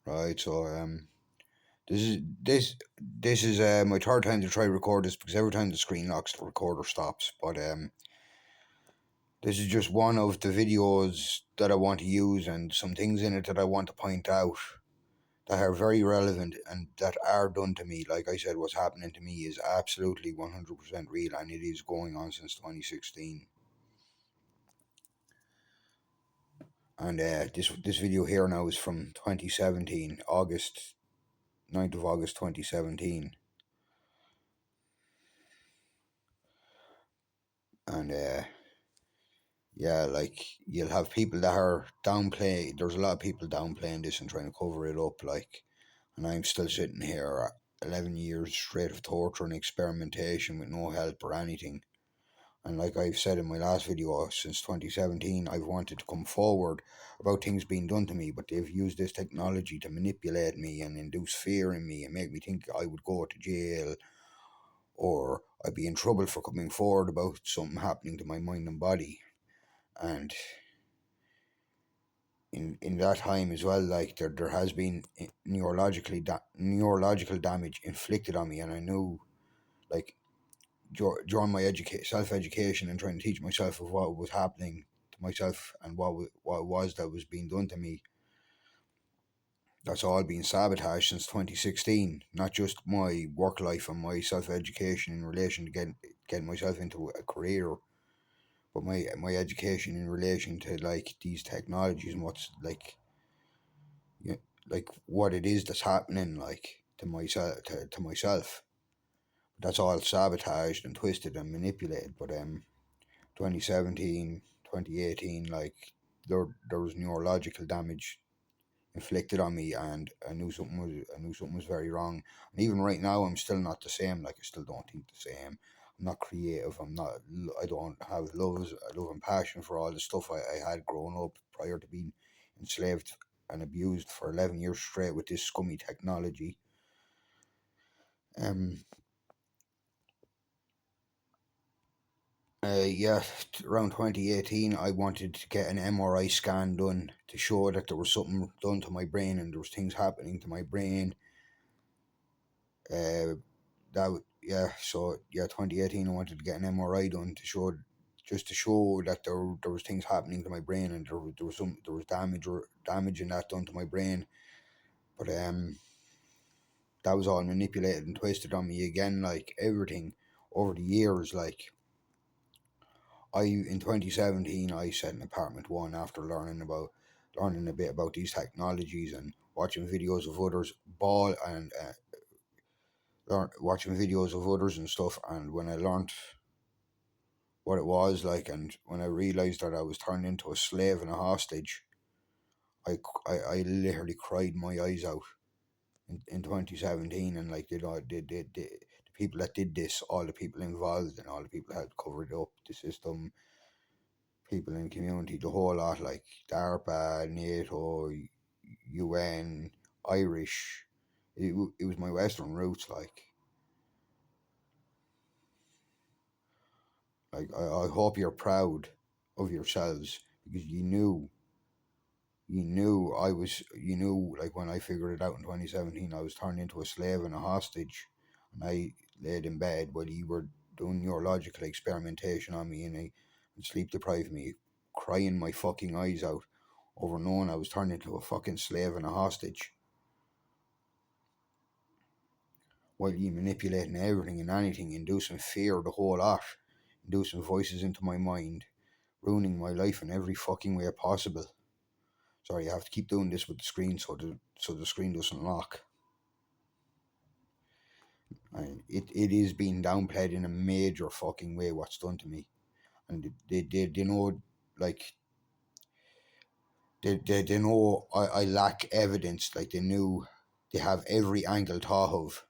right? So this is my third time to try record this because every time the screen locks, the recorder stops. But this is just one of the videos that I want to use, and some things in it that I want to point out that are very relevant and that are done to me. Like I said, what's happening to me is absolutely 100% real, and it is going on since 2016. And this video here now is from 2017, August 9th of August 2017. And yeah, like you'll have people that are downplaying. There's a lot of people downplaying this and trying to cover it up. Like, and I'm still sitting here, 11 years straight of torture and experimentation with no help or anything. And like I've said in my last video, since 2017, I've wanted to come forward about things being done to me, but they've used this technology to manipulate me and induce fear in me and make me think I would go to jail or I'd be in trouble for coming forward about something happening to my mind and body. And in that time as well, like there has been neurological damage inflicted on me, and I knew, like, during my self education and trying to teach myself of what was happening to myself and what it was that was being done to me. That's all been sabotaged since 2016. Not just my work life and my self education in relation to getting myself into a career, but my education in relation to like these technologies and what's like what it is that's happening like to myself. That's all sabotaged and twisted and manipulated. But 2017, 2018, like there was neurological damage inflicted on me, and I knew something was very wrong. And even right now, I'm still not the same. Like I still don't think the same. I'm not creative. I don't have love and passion for all the stuff I had growing up prior to being enslaved and abused for 11 years straight with this scummy technology. Um, yeah, around 2018, I wanted to get an MRI scan done to show that there was something done to my brain and there was things happening to my brain. Yeah, so yeah, 2018, I wanted to get an MRI done to show, just to show that there was things happening to my brain and there was damage in that done to my brain. But that was all manipulated and twisted on me again, like everything over the years, like. In 2017 I set an apartment one after learning a bit about these technologies and watching videos of others watching videos of others and stuff. And when I learned what it was like, and when I realized that I was turned into a slave and a hostage, I literally cried my eyes out in 2017. And like the people that did this, all the people involved and all the people that had covered up the system, people in the community, the whole lot, like DARPA, NATO, UN, Irish. It was my Western roots, like. I hope you're proud of yourselves because you knew, like when I figured it out in 2017, I was turned into a slave and a hostage, and I laid in bed while you were doing neurological experimentation on me and sleep deprived me, crying my fucking eyes out over knowing I was turned into a fucking slave and a hostage, while you manipulating everything and anything, inducing fear, the whole lot, inducing voices into my mind, ruining my life in every fucking way possible. Sorry, I have to keep doing this with the screen so the screen doesn't lock. And it is being downplayed in a major fucking way what's done to me. And they know, like, they know I lack evidence. Like, they knew they have every angle thought of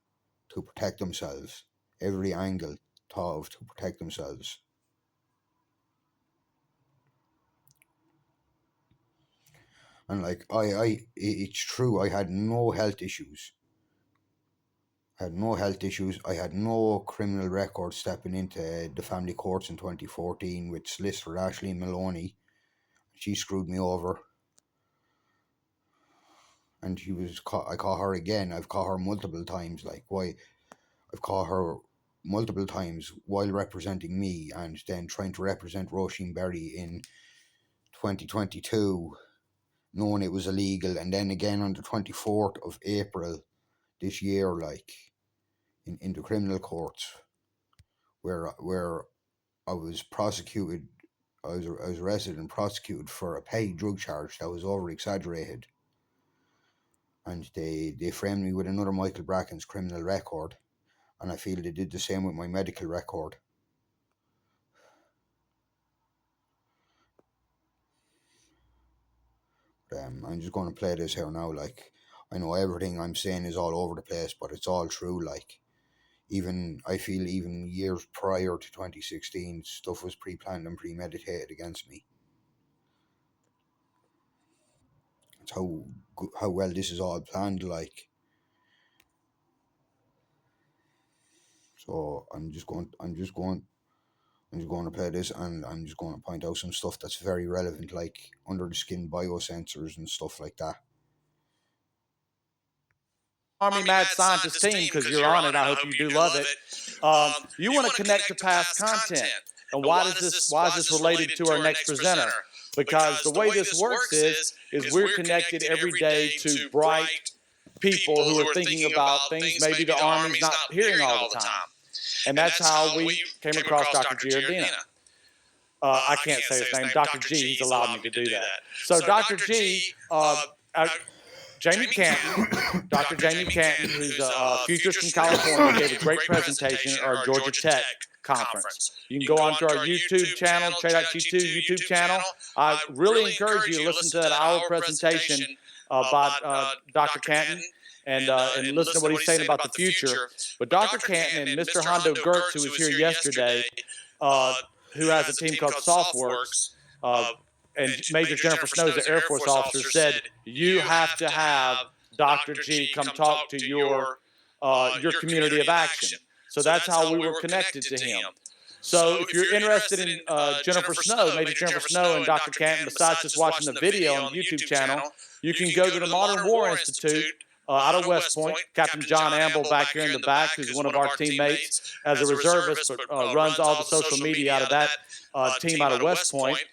to protect themselves. Every angle thought of to protect themselves. And like, it's true, I had no health issues. I had no health issues. I had no criminal record stepping into the family courts in 2014 with solicitor Ashley Maloney. She screwed me over. and I caught her again. I've caught her multiple times. Like, why? I've caught her multiple times while representing me, and then trying to represent Roisin Berry in 2022, knowing it was illegal, and then again on the 24th of April this year, like in the criminal courts, where I was prosecuted. I was arrested and prosecuted for a petty drug charge that was over exaggerated, and they framed me with another Michael Bracken's criminal record, and I feel they did the same with my medical record. I'm just going to play this here now. Like, I know everything I'm saying is all over the place, but it's all true. Like, I feel even years prior to 2016, stuff was pre-planned and premeditated against me. It's how well this is all planned. Like, so I'm just going to play this, and I'm just going to point out some stuff that's very relevant, like under the skin biosensors and stuff like that. Army Mad Scientist team, because you're on it. I hope you do love it. You want to connect to past content. And why is this related to our next presenter? Because the way this works is we're connected every day to bright people who are thinking about things maybe the Army's not hearing all the time. And that's how we came across Dr. Giordano. I can't say his name. Dr. G, he's allowed me to do that. So Dr. G, Jamie Canton, Dr. Jamie Canton, who's a futurist from California, gave a great presentation at our Georgia Tech conference. You can go onto our YouTube channel, Trade.G2 YouTube channel. I really encourage you to listen to that hour presentation by Dr. Canton and listen to what he's saying about the future. But Dr. Canton and Mr. Hondo Gertz, who was here yesterday, who has a team called SoftWorks, and Major Jennifer Snow, the Air Force officer, said you have to have Dr. G come talk to your community of action. So that's how we were connected to him. So if you're interested in Jennifer Snow, Major Jennifer Snow and Dr. Canton, besides just watching the video on the YouTube channel, you can go to the Modern War Institute out of West Point. Captain John Amble back here in the back, who's one of our teammates as a reservist, but runs all the social media out of that team out of West Point.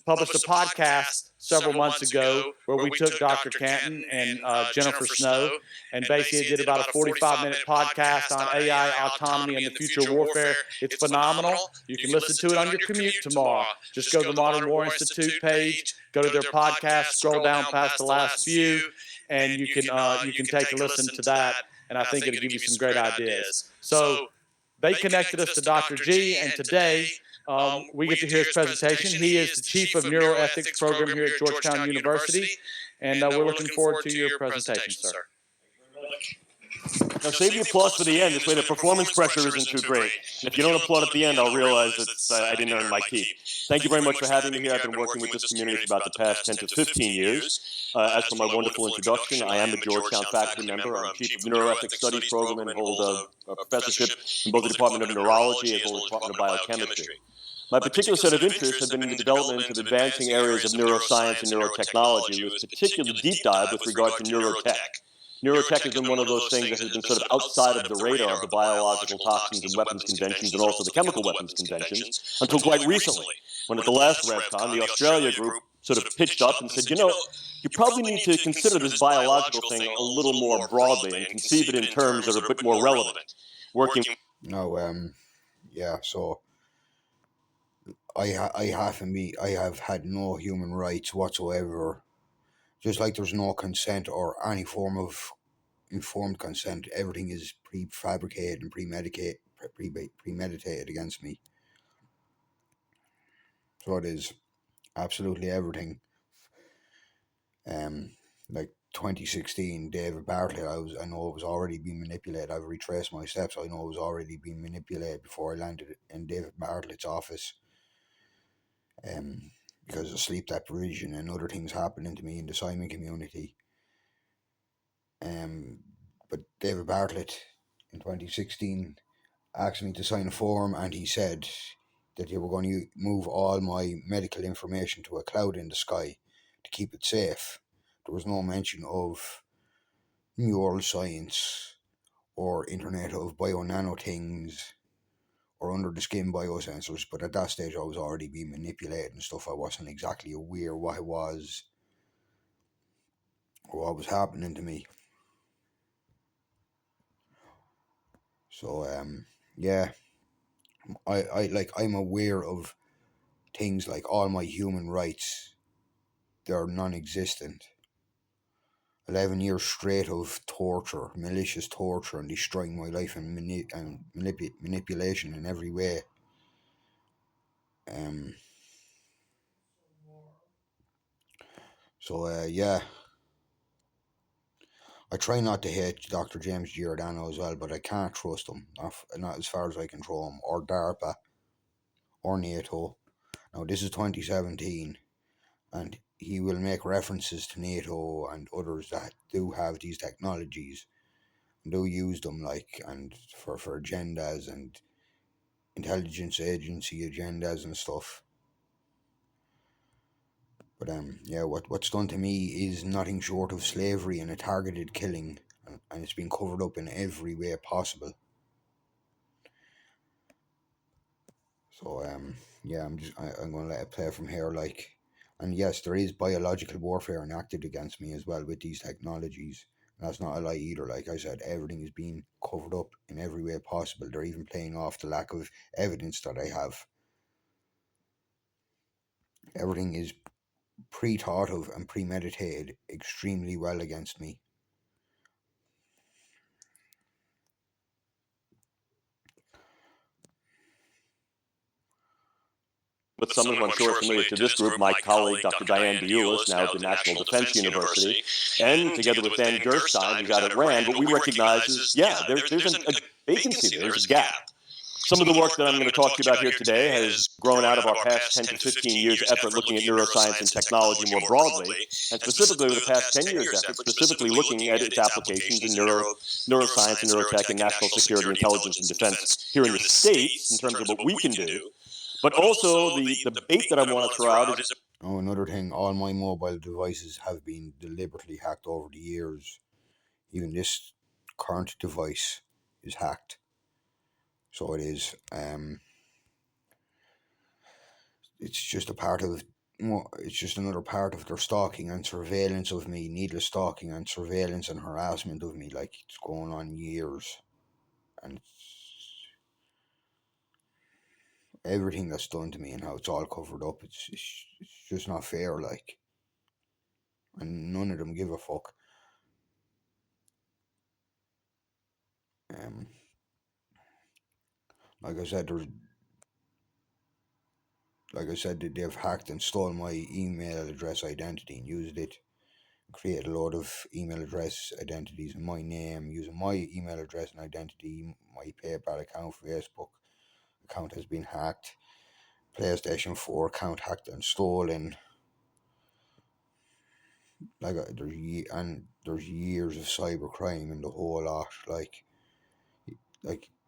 Published a podcast several months ago where we took Dr. Canton and Jennifer Snow and basically did about a 45-minute podcast on AI, autonomy, and the future warfare. It's phenomenal. You can listen to it on your commute tomorrow. Just go to the Modern War Institute page, go to their podcast, scroll down past the last few, and you can take a listen to that, and I think it'll give you some great ideas. So they connected us to Dr. G, and today we get to hear his presentation. He is the Chief of Neuroethics Program here at Georgetown University, and we're looking forward to your presentation, sir. Now save the applause for the end. This way the performance pressure isn't too great. And if you don't applaud at the end, I'll realize that I didn't earn my keep. Thank you very much for having me here. I've been working with this community for about the past 10 to 15 years. As for my wonderful introduction, I am a Georgetown faculty member. I'm Chief of Neuroethics Studies Program and hold a professorship in both the Department of Neurology as well as the Department of Biochemistry. My particular set of interests have been in the development of advancing areas of neuroscience and neurotechnology, with particular deep dive with regard to neurotech. Neurotech has been one of those things that has been sort of outside of the radar of the biological toxins and weapons conventions and also the chemical weapons conventions until quite recently, when at the last RevCon, the Australia group sort of pitched up and said, you know, you probably need to consider this biological thing a little more broadly and conceive it in terms that are a bit more relevant. So I have had no human rights whatsoever. Just like there's no consent or any form of informed consent, everything is prefabricated and premeditated against me. So it is absolutely everything. Like 2016, David Bartlett, I know it was already being manipulated. I've retraced my steps. I know it was already being manipulated before I landed in David Bartlett's office. Because of sleep deprivation and other things happening to me in the Simon community. But David Bartlett in 2016 asked me to sign a form, and he said that they were going to move all my medical information to a cloud in the sky to keep it safe. there was no mention of neuroscience or Internet of bio-nano things or under the skin biosensors, but at that stage I was already being manipulated and stuff. I wasn't exactly aware what it was or what was happening to me. So yeah, I'm aware of things like all my human rights. They're non-existent. 11 years straight of torture, malicious torture, and destroying my life and, manipulation in every way. Um. So yeah, I try not to hate Dr. James Giordano as well, but I can't trust him. Not as far as I can throw him, or DARPA, or NATO. Now this is 2017, and he will make references to NATO and others that do have these technologies and do use them, like, and for agendas and intelligence agency agendas and stuff. But yeah, what's done to me is nothing short of slavery and a targeted killing, and it's been covered up in every way possible. So yeah, I'm gonna let it play from here, like, and yes, there is biological warfare enacted against me as well with these technologies. And that's not a lie either. Like I said, everything is being covered up in every way possible. They're even playing off the lack of evidence that I have. Everything is pre-thought of and premeditated extremely well against me. With someone who I'm sure is familiar to this group, my colleague, Dr. Diane Beulis, now at the National Defense University, and together with Dan Gerstein, who's out at RAND, what we recognize is, yeah, there's a vacancy there, there's a gap. Some of the work that I'm going to talk to you about here today has grown out of our past 10 to 15 years effort looking at neuroscience and technology more broadly, and specifically over the past 10 years effort, specifically looking at its applications in neuroscience and neurotech and national security, intelligence, and defense here in the States in terms of what we can do. But also the bait that I want to throw out is... Oh, another thing, all my mobile devices have been deliberately hacked over the years. Even this current device is hacked. So it is. It's just a part of. It's just another part of their stalking and surveillance of me, needless stalking and surveillance and harassment of me. Like, it's going on years, and everything that's done to me and how it's all covered up. It's just not fair. Like, and none of them give a fuck. Um, like I said, they've hacked and stole my email address identity and used it. Created a load of email address identities in my name using my email address and identity. My PayPal account, Facebook account has been hacked. PlayStation 4 account hacked and stolen. Like, there's years of cybercrime in the whole lot. Like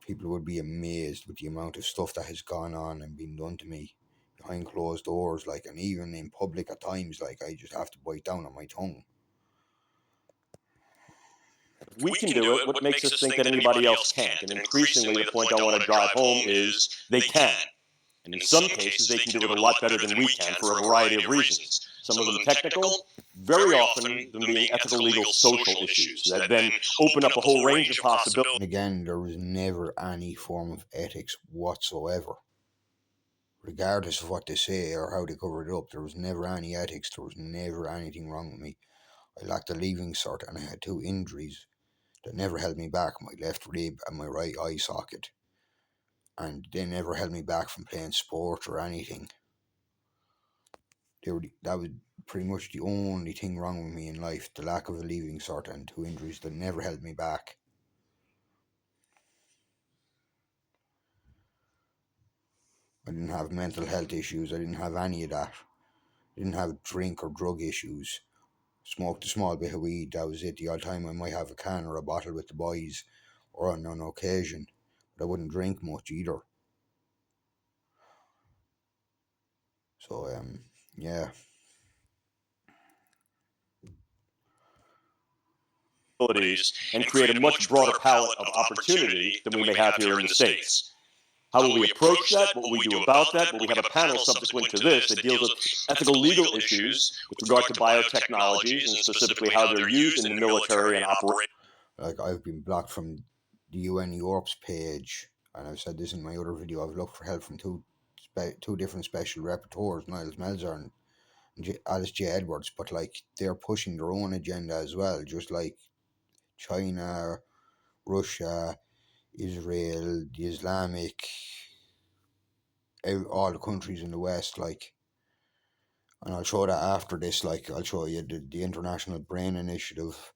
people would be amazed with the amount of stuff that has gone on and been done to me behind closed doors. Like, and even in public at times. Like, I just have to bite down on my tongue. We can do it. What makes us think that anybody else can't? And increasingly, the point I want to drive home is they can. And in some cases, they can do it a lot better than we can for a variety of reasons. Some of them technical, very often them being ethical, legal, social issues that then open up a whole range of possibilities. And again, there was never any form of ethics whatsoever. Regardless of what they say or how they cover it up, there was never any ethics. There was never anything wrong with me. I lacked a leaving cert and I had 2 injuries that never held me back, my left rib and my right eye socket. And they never held me back from playing sport or anything. That was pretty much the only thing wrong with me in life, the lack of a leaving cert and 2 injuries that never held me back. I didn't have mental health issues, I didn't have any of that. I didn't have drink or drug issues. Smoked a small bit of weed, that was it. The odd time I might have a can or a bottle with the boys or on an occasion. But I wouldn't drink much either. So yeah. and create a much broader palette of opportunity than we may have here in the States. How will we approach that? What will we do about that? Well, we have a panel subsequent to this that deals with ethical legal issues with regard to biotechnologies and specifically how they're used in the military and operation. Like, I've been blocked from the UN Europe's page, and I've said this in my other video. I've looked for help from two different special rapporteurs, Niles Melzer and Alice J. Edwards, but like, they're pushing their own agenda as well, just like China, Russia, Israel, the Islamic, all the countries in the West, like. And I'll show that after this. Like, I'll show you the International Brain Initiative,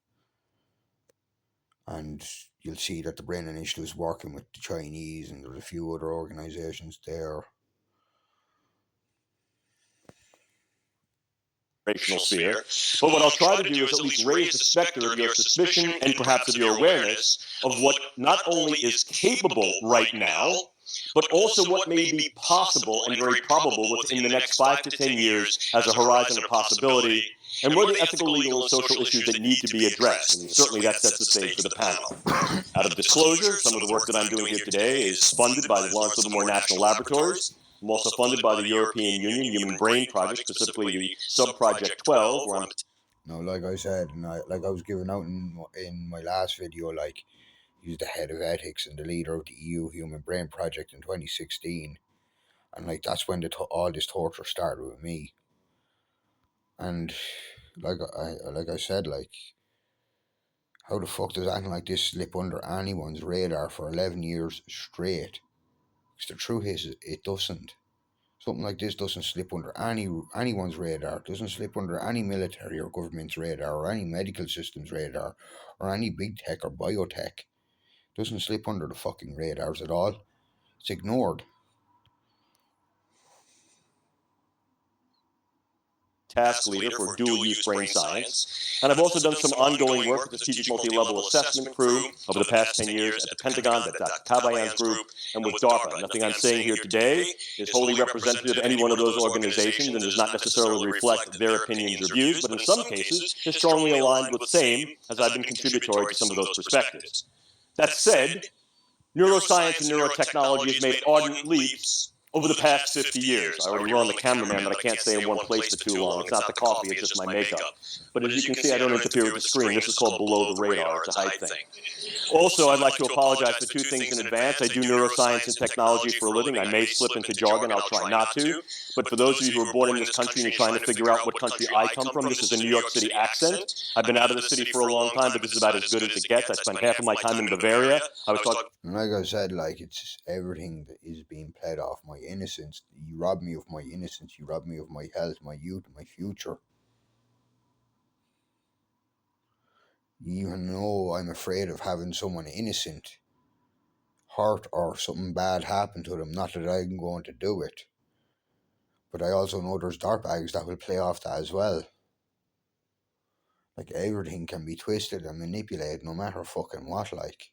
and you'll see that the Brain Initiative is working with the Chinese, and there's a few other organizations there. Sphere. But what I'll try to do is at least raise the specter of your suspicion and perhaps of your awareness of what not only is capable right now, but also what may be possible and very probable within the next 5 to 10 years as a horizon of possibility, and what are the ethical, legal, and social issues that need to be addressed. And certainly that sets the stage for the panel. Out of disclosure, some of the work that I'm doing here today is funded by the Lawrence Livermore National Laboratories. I'm also funded by the European Union Human Brain Project, specifically the Sub-Project 12, where I'm... No, like I said, and I was giving out in my last video, like, he's the head of ethics and the leader of the EU Human Brain Project in 2016. And like, that's when all this torture started with me. And like I said, like, how the fuck does anything like this slip under anyone's radar for 11 years straight? Because the truth is, it doesn't. Something like this doesn't slip under anyone's radar. It doesn't slip under any military or government's radar, or any medical system's radar, or any big tech or biotech. It doesn't slip under the fucking radars at all. It's ignored. Task leader for dual-use brain science, and I've also done some ongoing work with the Strategic Multi-Level Assessment crew over the past 10 years at the Pentagon, at Dr. Kabayan's group, and with DARPA. Nothing I'm saying here today is wholly representative of any one of those organizations and does not necessarily reflect their opinions or views, but in some cases is strongly aligned with the same, as I've been contributory to some of those perspectives. That said, neuroscience and neurotechnology has made ardent leaps over the past 50 years. I already run the cameraman, but I can't stay in one place for too long. It's not the coffee, it's just my makeup. But as you can see, I don't interfere with the screen. This is called below the radar. It's a height thing. Also, I'd like to apologize for two things in advance. I do neuroscience and technology for a living. I may slip into jargon. I'll try not to. But for those of you who are born in this country and you're trying to figure out what country I come from, this is a New York City accent. I've been out of the city for a long time, but this is about as good as it gets. I spent half of my time in Bavaria. I was talking... Like I said, like, it's everything that is being played off my innocence. You rob me of my innocence. You rob me of my health, my youth, my future. You even know I'm afraid of having someone innocent hurt or something bad happen to them. Not that I'm going to do it, but I also know there's dirtbags that will play off that as well. Like, everything can be twisted and manipulated, no matter fucking what, like.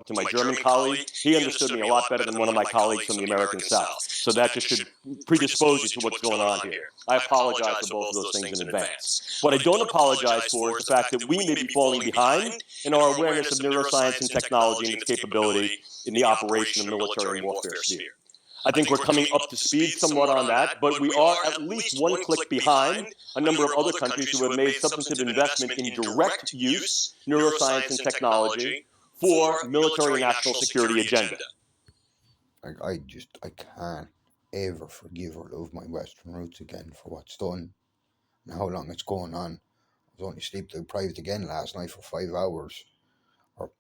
To my German colleague, he understood me a lot better than one of my colleagues from the American South. So that just should predispose you to what's going on here. I apologize for both of those things in advance. What I don't apologize for is the fact that we may be falling behind in our awareness of neuroscience and technology and its capability in the operation of military and warfare sphere. I think we're coming up to speed somewhat on that, but we are at least one click behind a number of other countries who have made substantive investment in direct use neuroscience and technology for military and national security agenda. I can't ever forgive or love my Western roots again for what's done and how long it's going on. I was only sleep deprived again last night for 5 hours. Or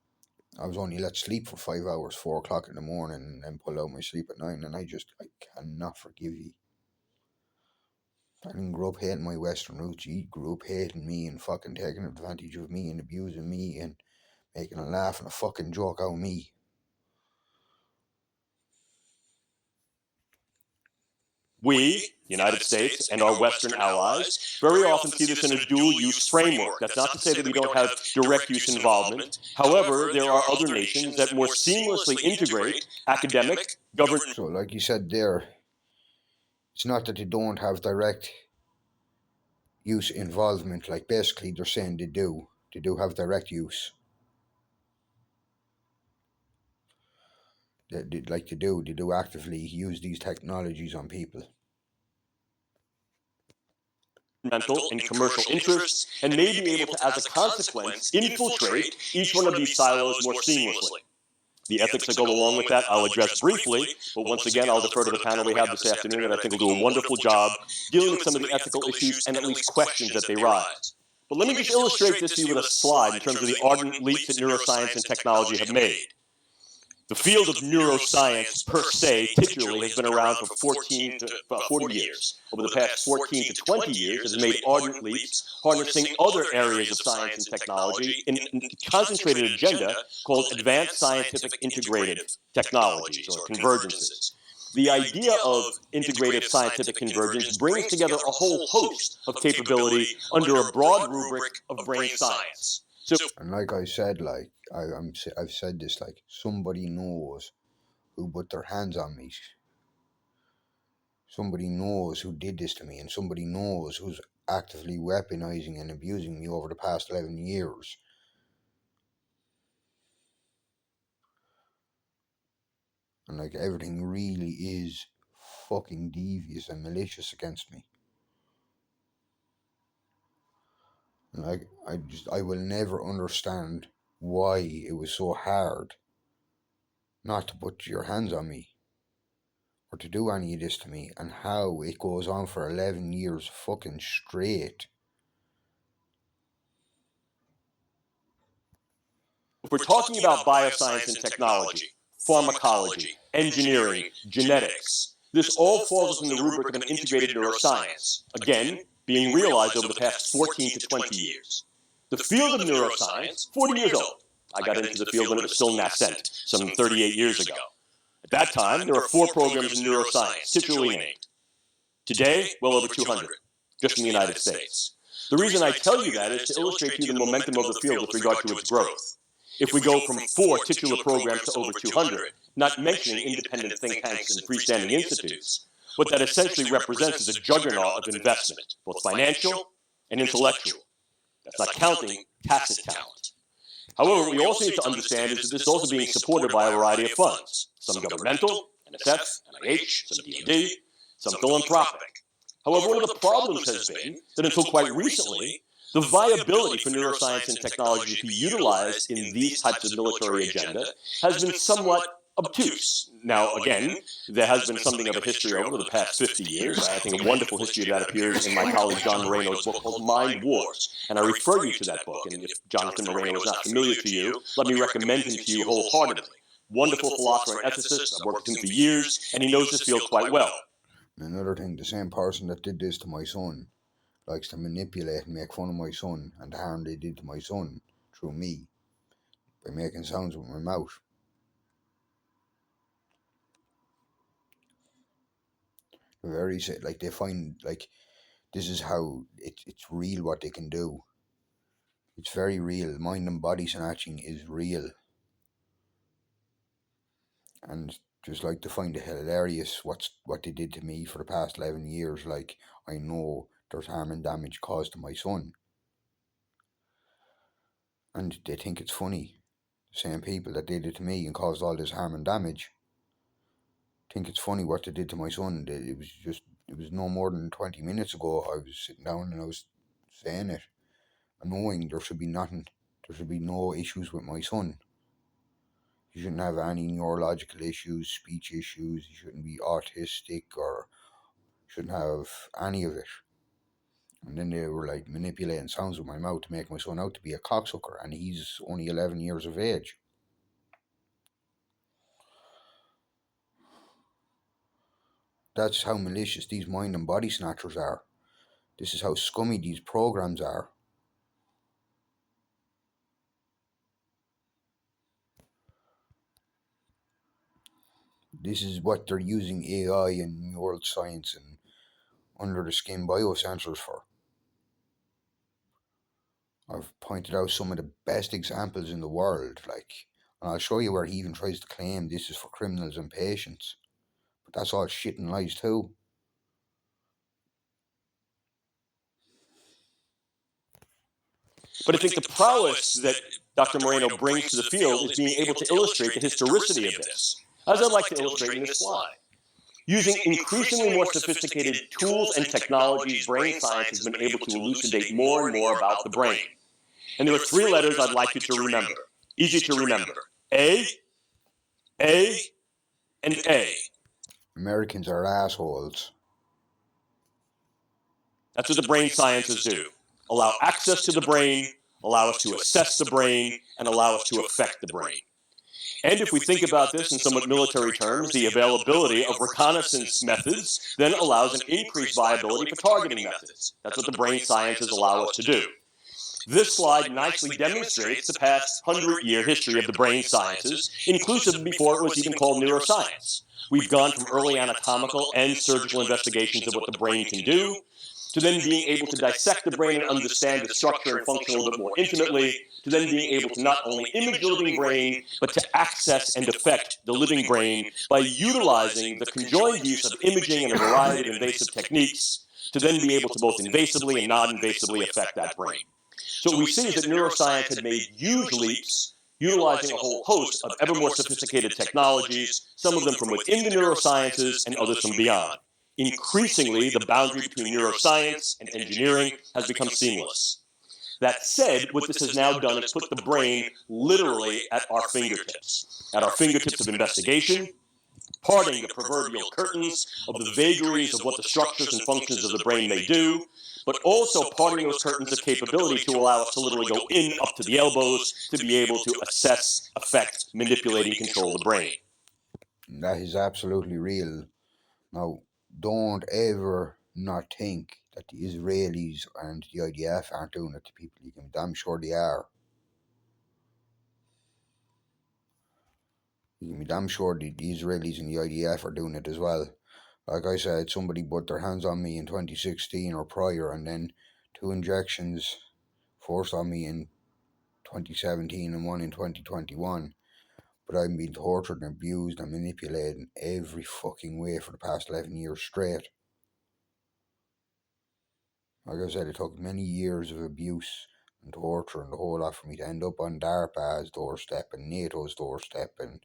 I was only let sleep for 5 hours, 4 o'clock in the morning, and then pull out my sleep at 9, and I cannot forgive you. I didn't grow up hating my Western roots. You grew up hating me and fucking taking advantage of me and abusing me and making a laugh and a fucking joke out of me. We, United States, and our Western allies, very often see this in a dual-use framework. That's not to say that we don't have direct use involvement. However, there are other nations that more seamlessly integrate academic, government... So, like you said there, it's not that they don't have direct use involvement. Like basically, they're saying they do have direct use. They do actively use these technologies on people. Mental and commercial interests, and may be able to, as a consequence, infiltrate each one of these silos more seamlessly. The ethics that go along with that I'll address briefly, but once again I'll defer to the panel we have this afternoon that I think will do a wonderful job dealing with some of the ethical issues and at least questions that they rise. But let me just illustrate this to you with a slide in terms of the ardent leaps that neuroscience and technology have made. The field of neuroscience per se, titularly, has been around for 14 to 40 years. Over the past 14 to 20 years, it has made ardent leaps, harnessing other areas of science and technology in a concentrated agenda called Advanced Scientific Integrative Technologies, or convergences. The idea of integrative scientific convergence brings together a whole host of capability under a broad rubric of brain science. And like I said, like I've said this, like somebody knows who put their hands on me. Somebody knows who did this to me, and somebody knows who's actively weaponizing and abusing me over the past 11 years. And like everything really is fucking devious and malicious against me. And like I will never understand why it was so hard not to put your hands on me or to do any of this to me, and how it goes on for 11 years fucking straight. If we're talking about bioscience and technology, pharmacology, engineering, genetics, this all falls within the rubric of an integrated neuroscience, again, being realized over the past 14 to 20 years. The field of neuroscience, 40 years old. I got into the field when it was still nascent, some 38 years ago. At that time, there were 4 programs in neuroscience, titularly named. Today, well over 200, just in the United States. The reason I tell you that is to illustrate to you the momentum of the field with regard to its growth. If we go from 4 titular programs to over 200, not mentioning independent think tanks and freestanding institutes, what that essentially represents is a juggernaut of investment, both financial and intellectual. That's not counting tacit talent. However, what we also need to understand is that this is also being supported by a variety of funds, some governmental, NSF, NIH, some DoD, some philanthropic. However, one of the problems has been that until quite recently, the viability for neuroscience and technology to be utilized in these types of military agenda has been somewhat obtuse. Now, again, there has been something of a history over the past 50 years. I think a wonderful history of that appears in my colleague John Moreno's book called Mind Wars, and I refer you to that book. And if Jonathan Moreno is not familiar to you, let me recommend him to you wholeheartedly. Wonderful philosopher and ethicist. I've worked with him for years, and he knows this field quite well. Another thing, the same person that did this to my son likes to manipulate and make fun of my son and the harm they did to my son through me by making sounds with my mouth. They're very like they find like this is how it's real what they can do. It's very real. Mind and body snatching is real. And just like to find it hilarious what they did to me for the past 11 years. Like, I know there's harm and damage caused to my son, and they think it's funny. The same people that did it to me and caused all this harm and damage think it's funny what they did to my son. It was no more than 20 minutes ago I was sitting down and I was saying it, knowing there should be no issues with my son. He shouldn't have any neurological issues, speech issues. He shouldn't be autistic or shouldn't have any of it. And then they were like manipulating sounds with my mouth to make my son out to be a cocksucker, and he's only 11 years of age. That's how malicious these mind and body snatchers are. This is how scummy these programs are. This is what they're using AI and neuroscience and under the skin biosensors for. I've pointed out some of the best examples in the world, and I'll show you where he even tries to claim this is for criminals and patients. But that's all shit and lies too. But I think the prowess that Dr. Moreno brings to the field is being able to illustrate the historicity of this, as I'd like to illustrate in this slide. Using increasingly more sophisticated tools and technologies, brain science has been able to elucidate more and more about the brain. And there are three letters I'd like you to remember. Easy to remember. A, and A. Americans are assholes. That's what the brain sciences do. Allow access to the brain, allow us to assess the brain, and allow us to affect the brain. And if we think about this in somewhat military terms, the availability of reconnaissance methods then allows an increased viability for targeting methods. That's what the brain sciences allow us to do. This slide nicely demonstrates the past 100-year history of the brain sciences, inclusive before it was even called neuroscience. We've gone from early anatomical and surgical investigations of what the brain can do, to then being able to dissect the brain and understand its structure and function a little bit more intimately, to then being able to not only image the living brain, but to access and affect the living brain by utilizing the conjoined use of imaging and a variety of invasive techniques, to then be able to both invasively and non-invasively affect that brain. So what we see is that neuroscience had made huge leaps, utilizing a whole host of ever more sophisticated technologies, some of them from within the neurosciences and others from beyond. Increasingly, the boundary between neuroscience and engineering has become seamless. That said, what this has now done is put the brain literally at our fingertips of investigation, parting the proverbial curtains of the vagaries of what the structures and functions of the brain may do, but also parting those curtains of capability to allow us to literally go in up to the elbows to be able to assess, affect, manipulate, and control the brain. That is absolutely real. Now, don't ever not think that the Israelis and the IDF aren't doing it to people. You can be damn sure they are. You can be damn sure the Israelis and the IDF are doing it as well. Like I said, somebody put their hands on me in 2016 or prior, and then 2 injections forced on me in 2017 and one in 2021. But I've been tortured and abused and manipulated in every fucking way for the past 11 years straight. Like I said, it took many years of abuse and torture and the whole lot for me to end up on DARPA's doorstep and NATO's doorstep. And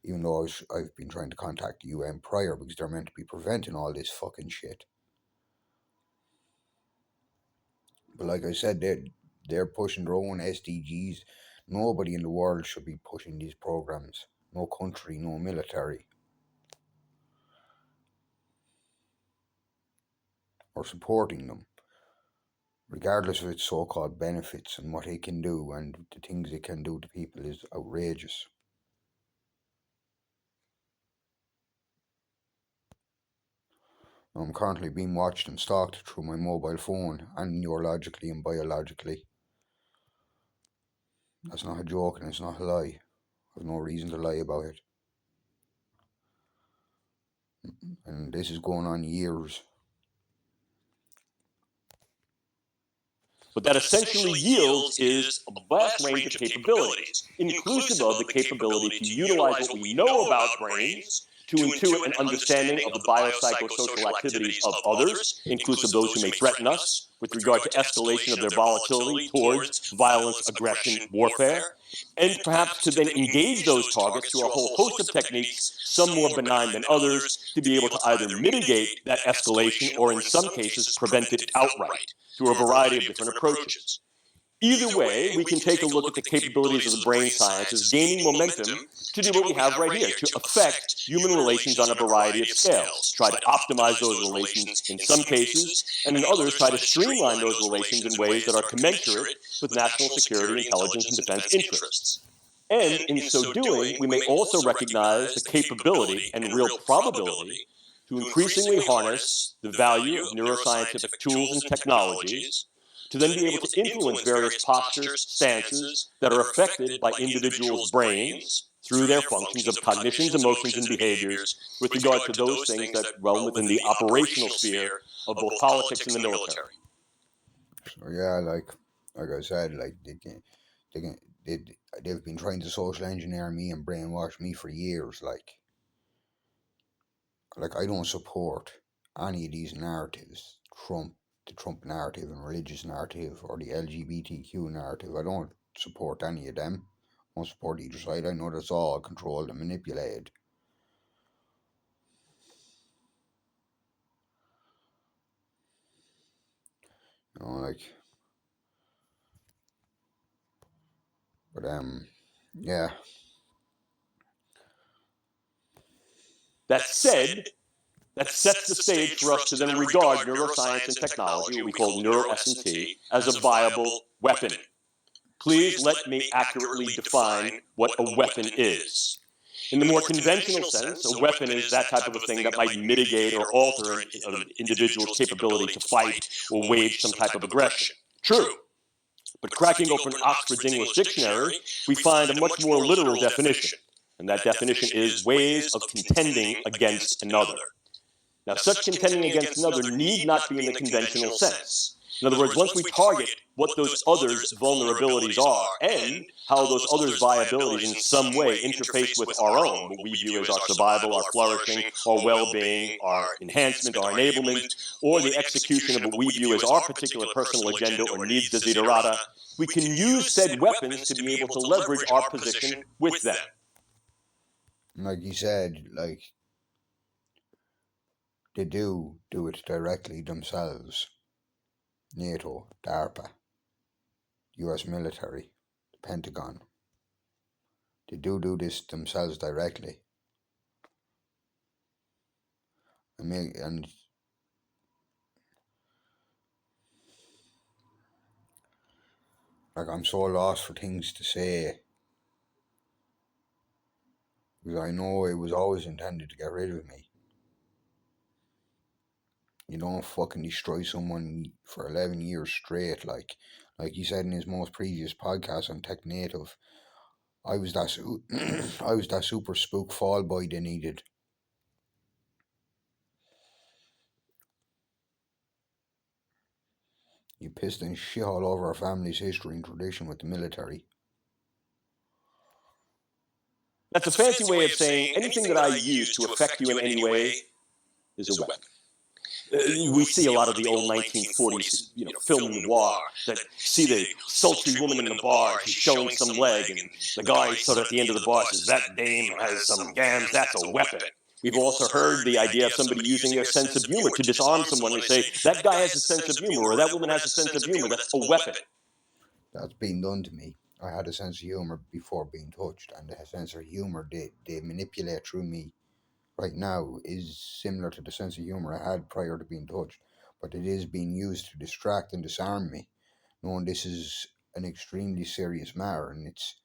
even though I've been trying to contact the UN prior because they're meant to be preventing all this fucking shit. But like I said, they're pushing their own SDGs. Nobody in the world should be pushing these programs. No country, no military. Or supporting them. Regardless of its so-called benefits and what it can do and the things it can do to people is outrageous. I'm currently being watched and stalked through my mobile phone, and neurologically and biologically. That's not a joke and it's not a lie. I have no reason to lie about it. And this is going on years. What that essentially yields is a vast range of capabilities, inclusive of the capability to utilize what we know about brains to intuit an understanding of the biopsychosocial activities of others, inclusive of those who may threaten us, with regard to escalation of their volatility towards violence, aggression, warfare, and perhaps to then engage those targets through a whole host of techniques, some more benign than others, to be able to either mitigate that escalation or in some cases prevent it outright through a variety of different approaches. Either way, we can take a look at the capabilities of the brain sciences gaining momentum to do what we have right here, to affect human relations on a variety of scales, try to optimize those relations in some cases, and in others try to streamline those relations in ways that are commensurate with national security, intelligence, and defense interests. And in so doing, we may also recognize the capability and real probability to increasingly harness the value of neuroscientific tools and technologies to then be able to influence various postures, stances that are affected by individuals' brains through their functions of cognitions, emotions, and behaviors with regard to those things that realm within the operational sphere of both politics and the military. So yeah, like I said, like they've been trying to social engineer me and brainwash me for years. Like I don't support any of these narratives. Trump, the Trump narrative and religious narrative or the LGBTQ narrative. I don't support any of them. I don't support either side. I know that's all controlled and manipulated. You know, like, but yeah. That said, that sets the stage for us to then regard neuroscience and technology, what we call neuro-S&T, as a viable weapon. Please let me accurately define what a weapon is. In the more conventional sense, a weapon is that type of a thing that might mitigate or alter an individual's capability to fight or wage some type of aggression. True. But cracking open Oxford's English Dictionary, we find a much more literal definition. And that definition is ways of contending against another. Now, such contending against another need not be in the conventional sense. In other words, once we target what those others' vulnerabilities are and how those others' viabilities in some way interface with our own, what we view as our survival, our flourishing, our well-being, our enhancement, our enablement, or the execution of what we view as our particular personal agenda or needs desiderata, we can use said weapons to be able to leverage our position with them. Like you said, like, they do it directly themselves. NATO, DARPA, US military, the Pentagon. They do this themselves directly. And like, I'm so lost for things to say, because I know it was always intended to get rid of me. You don't fucking destroy someone for 11 years straight, like he said in his most previous podcast on Tech Native. I was that I was that super spook fall boy they needed. You pissed and shit all over our family's history and tradition with the military. That's a fancy way of saying anything that I use to affect you in any way is a weapon. We see a lot of the old 1940s, film noir that see the sultry woman in the bar, she's showing some leg, and the guy sort of at the end of the bar says, "That dame has some gams, that's a weapon." We've also heard the idea of somebody using their sense of humor to disarm someone. They say, "That guy has a sense of humor," or "That woman has a sense of humor, that's a weapon." That's been done to me. I had a sense of humor before being touched, and the sense of humor they manipulate through me right now is similar to the sense of humor I had prior to being touched, but it is being used to distract and disarm me, knowing this is an extremely serious matter, and it's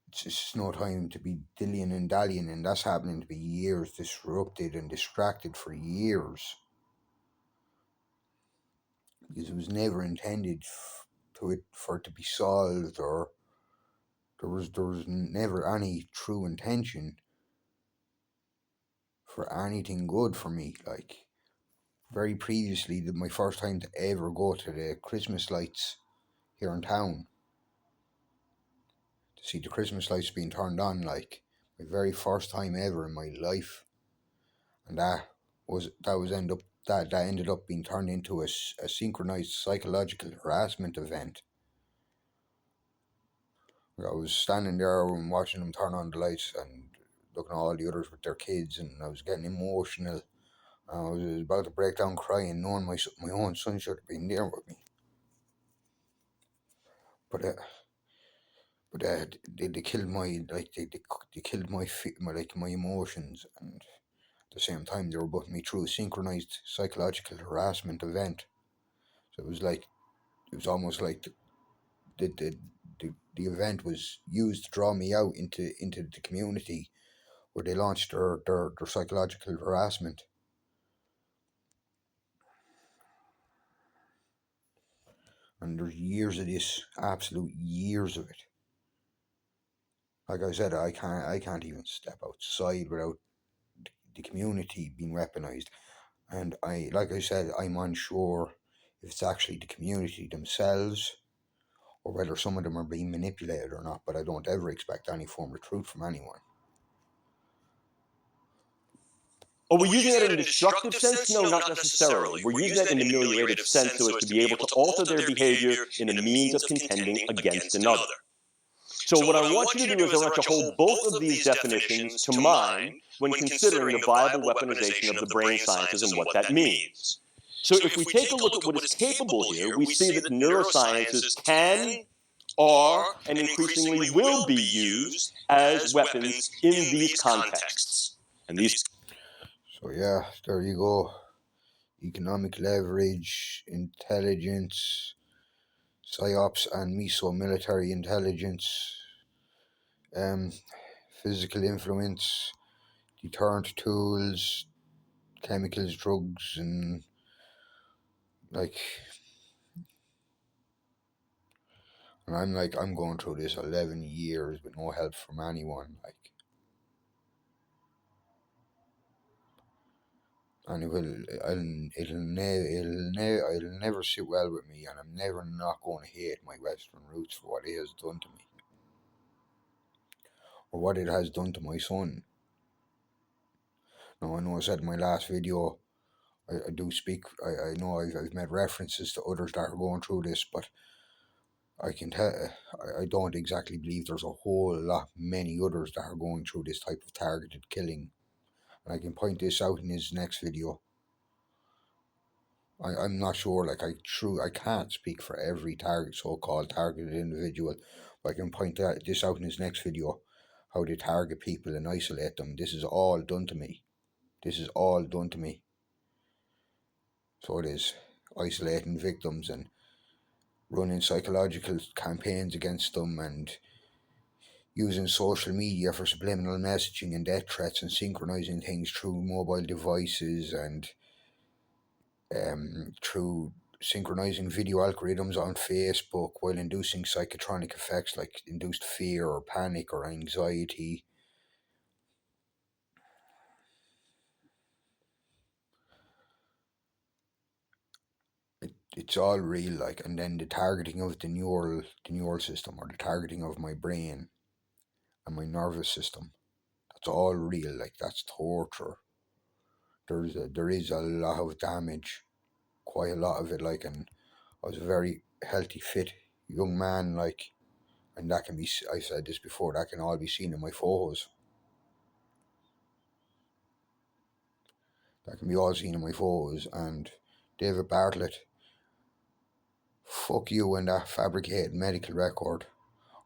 just no time to be dillying and dallying, and that's happening to be years disrupted and distracted for years, because it was never intended for it to be solved, or there was never any true intention for anything good for me. Like, very previously, my first time to ever go to the Christmas lights here in town, to see the Christmas lights being turned on, like, my very first time ever in my life, and that ended up being turned into a synchronized psychological harassment event. I was standing there and watching them turn on the lights and looking at all the others with their kids, and I was getting emotional. I was about to break down crying, knowing my own son should have been there with me. But they killed they killed my emotions, and at the same time they were putting me through a synchronized psychological harassment event. So it was almost like the event was used to draw me out into the community where they launched their psychological harassment. And there's years of this, absolute years of it. Like I said, I can't even step outside without the community being weaponized. And like I said, I'm unsure if it's actually the community themselves or whether some of them are being manipulated or not, but I don't ever expect any form of truth from anyone. Are we using that in a destructive sense? No, not necessarily. We're using that in an ameliorative sense so as to be able to alter their behavior in a means of contending against another. So what I want you to do is I want you to hold both of these definitions to mind when considering the viable weaponization of the brain sciences and what that means. So if we take a look at what is capable here, we see that neurosciences can, are, and increasingly will be used as weapons in these contexts. And these. So yeah, there you go. Economic leverage, intelligence, psyops and meso-military intelligence, physical influence, deterrent tools, chemicals, drugs, and like, and I'm going through this 11 years with no help from anyone, like, and it'll never sit well with me, and I'm never not going to hate my Western roots for what it has done to me, or what it has done to my son. Now, I know I said in my last video, I do speak, I know I've made references to others that are going through this, but I can tell, I don't exactly believe there's a whole lot many others that are going through this type of targeted killing. And I can point this out in his next video. I'm not sure, like, I can't speak for every so-called targeted individual, but I can point this out in his next video, how they target people and isolate them. This is all done to me. This is all done to me. So it is isolating victims and running psychological campaigns against them and using social media for subliminal messaging and death threats and synchronizing things through mobile devices and through synchronizing video algorithms on Facebook while inducing psychotronic effects like induced fear or panic or anxiety. It's all real, like, and then the targeting of the neural system, or the targeting of my brain and my nervous system. That's all real, like, that's torture. There is a lot of damage, quite a lot of it, like, and I was a very healthy, fit young man, like, and that can be, I've said this before, that can all be seen in my photos. That can be all seen in my photos, and David Bartlett, fuck you and that fabricated medical record,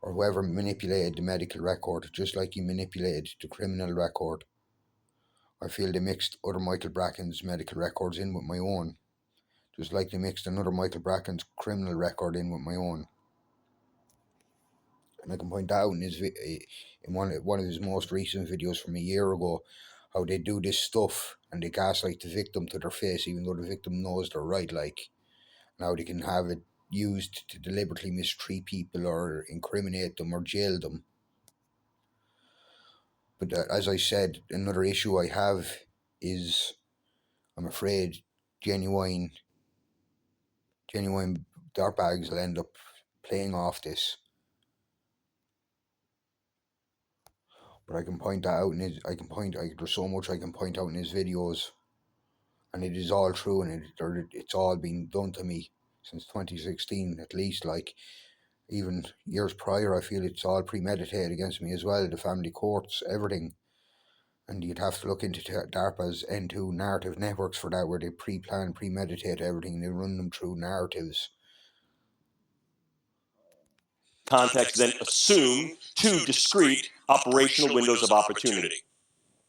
or whoever manipulated the medical record, just like you manipulated the criminal record. I feel they mixed other Michael Bracken's medical records in with my own, just like they mixed another Michael Bracken's criminal record in with my own. And I can point out in one of his most recent videos from a year ago, how they do this stuff and they gaslight the victim to their face, even though the victim knows they're right. Like, now they can have it used to deliberately mistreat people or incriminate them or jail them. But as I said, another issue I have is, I'm afraid genuine dirtbags will end up playing off this. But I can point that out in his, there's so much I can point out in his videos, and it is all true, and it's all been done to me since 2016 at least, like, even years prior. I feel it's all premeditated against me as well, the family courts, everything. And you'd have to look into DARPA's N2 narrative networks for that, where they pre-plan, premeditate everything, and they run them through narratives. Context, then assume two discrete operational windows of opportunity.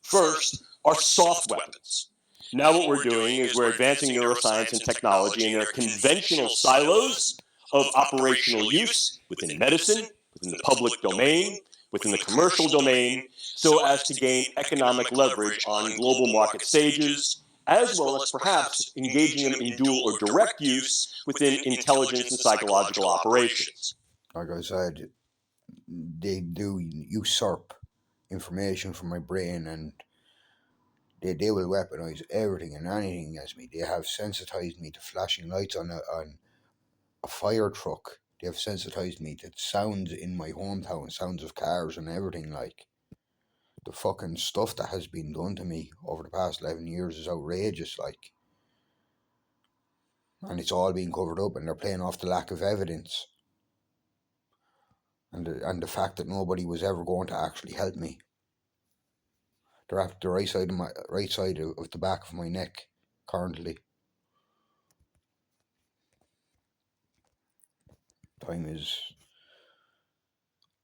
First are soft weapons. Now what we're doing is we're advancing neuroscience and technology in their conventional silos of operational use within medicine, within the public domain, within the commercial domain, so as to gain economic leverage on global market stages, as well as perhaps engaging them in dual or direct use within intelligence and psychological operations. Like I said, they do usurp information from my brain, and they will weaponize everything and anything against me. They have sensitized me to flashing lights on a fire truck. They have sensitized me to sounds in my hometown, sounds of cars and everything, like. the fucking stuff that has been done to me over the past 11 years is outrageous, like. And it's all being covered up, and they're playing off the lack of evidence. And the fact that nobody was ever going to actually help me. They're at the right side of the back of my neck currently. Time is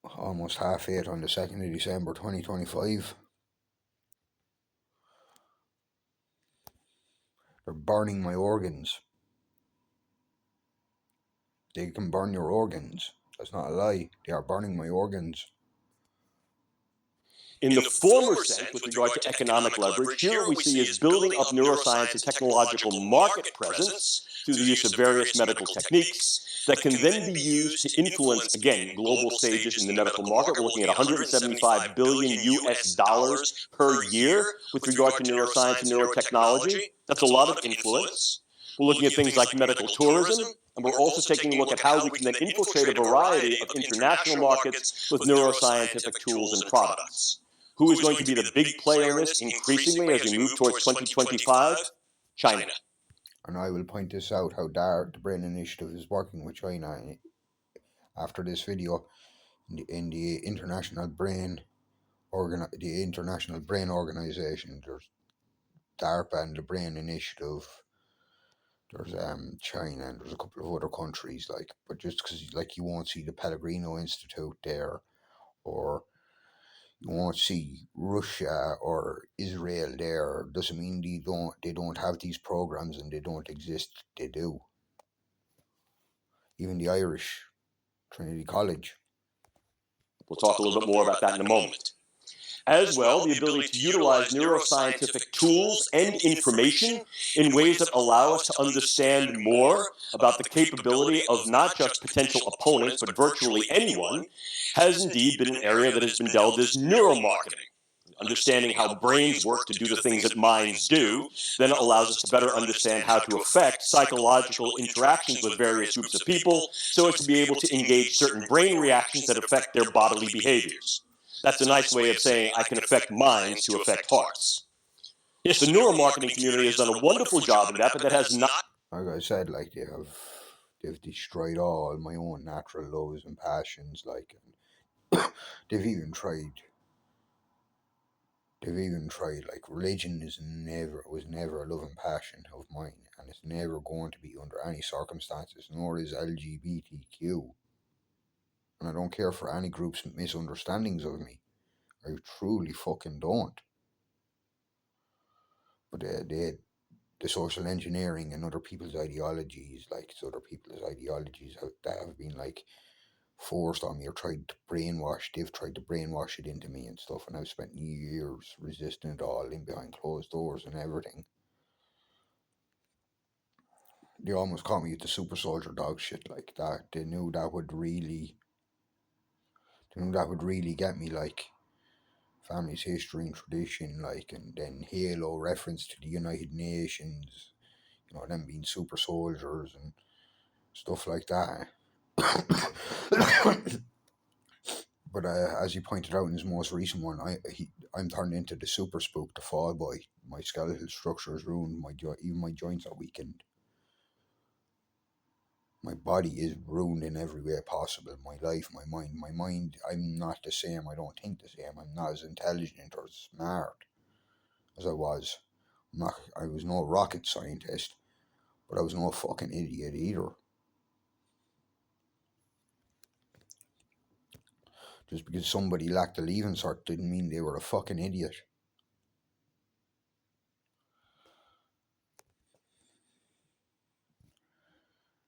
almost 8:30 on the 2nd of December 2025. They're burning my organs. They can burn your organs. That's not a lie. They are burning my organs. In the former sense, with regard to economic leverage, here what we see is building up neuroscience and technological market presence through the use of various medical techniques that can then be used to influence, again, global stages in the medical market. We're looking at 175 billion US dollars per year with regard to neuroscience and neurotechnology. That's a lot of influence. We're looking at things like medical tourism, and we're also taking a look at how we can then infiltrate a variety of international markets with neuroscientific tools and products. Who is going to be the big player in this increasingly as we move towards 2025? China. And I will point this out, how DART, the Brain Initiative, is working with China after this video in the International Brain Organization. There's DARPA and the Brain Initiative. There's China, and there's a couple of other countries, like, but just because, like, you won't see the Pellegrino Institute there, or you won't see Russia or Israel there, doesn't mean they don't have these programs and they don't exist. They do. Even the Irish Trinity College. We'll talk a little bit more about that in a moment. As well, the ability to utilize neuroscientific tools and information in ways that allow us to understand more about the capability of not just potential opponents, but virtually anyone, has indeed been an area that has been dubbed as neuromarketing. Understanding how brains work to do the things that minds do then allows us to better understand how to affect psychological interactions with various groups of people so as to be able to engage certain brain reactions that affect their bodily behaviors. That's a nice way of saying I can affect minds to affect hearts. Yes, the neuromarketing community has done a wonderful job in that, but that has not. Like I said, like, they've destroyed all my own natural loves and passions. Like, they've even tried. Like, religion was never a love and passion of mine, and it's never going to be under any circumstances. Nor is LGBTQ. And I don't care for any group's misunderstandings of me. I truly fucking don't. But the social engineering and other people's ideologies, that have been, like, forced on me or they've tried to brainwash it into me and stuff, and I've spent years resisting it all in behind closed doors and everything. They almost caught me with the super soldier dog shit like that. They knew that would really get me, like, family's history and tradition, like, and then Halo reference to the United Nations, them being super soldiers and stuff like that. But as he pointed out in his most recent one, I'm turned into the super spook, the fall boy. My skeletal structure is ruined. Even my joints are weakened. My body is ruined in every way possible. My life, my mind. I'm not the same. I don't think the same. I'm not as intelligent or smart as I was. I was no rocket scientist, but I was no fucking idiot either. Just because somebody lacked a leaving cert didn't mean they were a fucking idiot.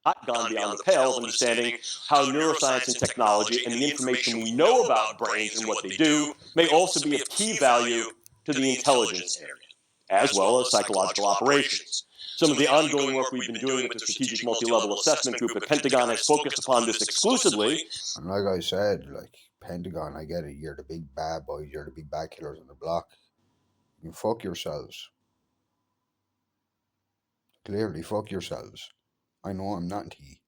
Not gone beyond the pale of understanding how neuroscience and technology and the information we know about brains and what they do may also be of key value to the intelligence area, as well as psychological operations. Some of the ongoing work we've been doing with the Strategic Multi-Level Assessment Group at Pentagon has focused upon this exclusively. And like I said, like, Pentagon, I get it. You're the big bad boys. You're the big bad killers on the block. You can fuck yourselves. Clearly, fuck yourselves. I know I'm not T.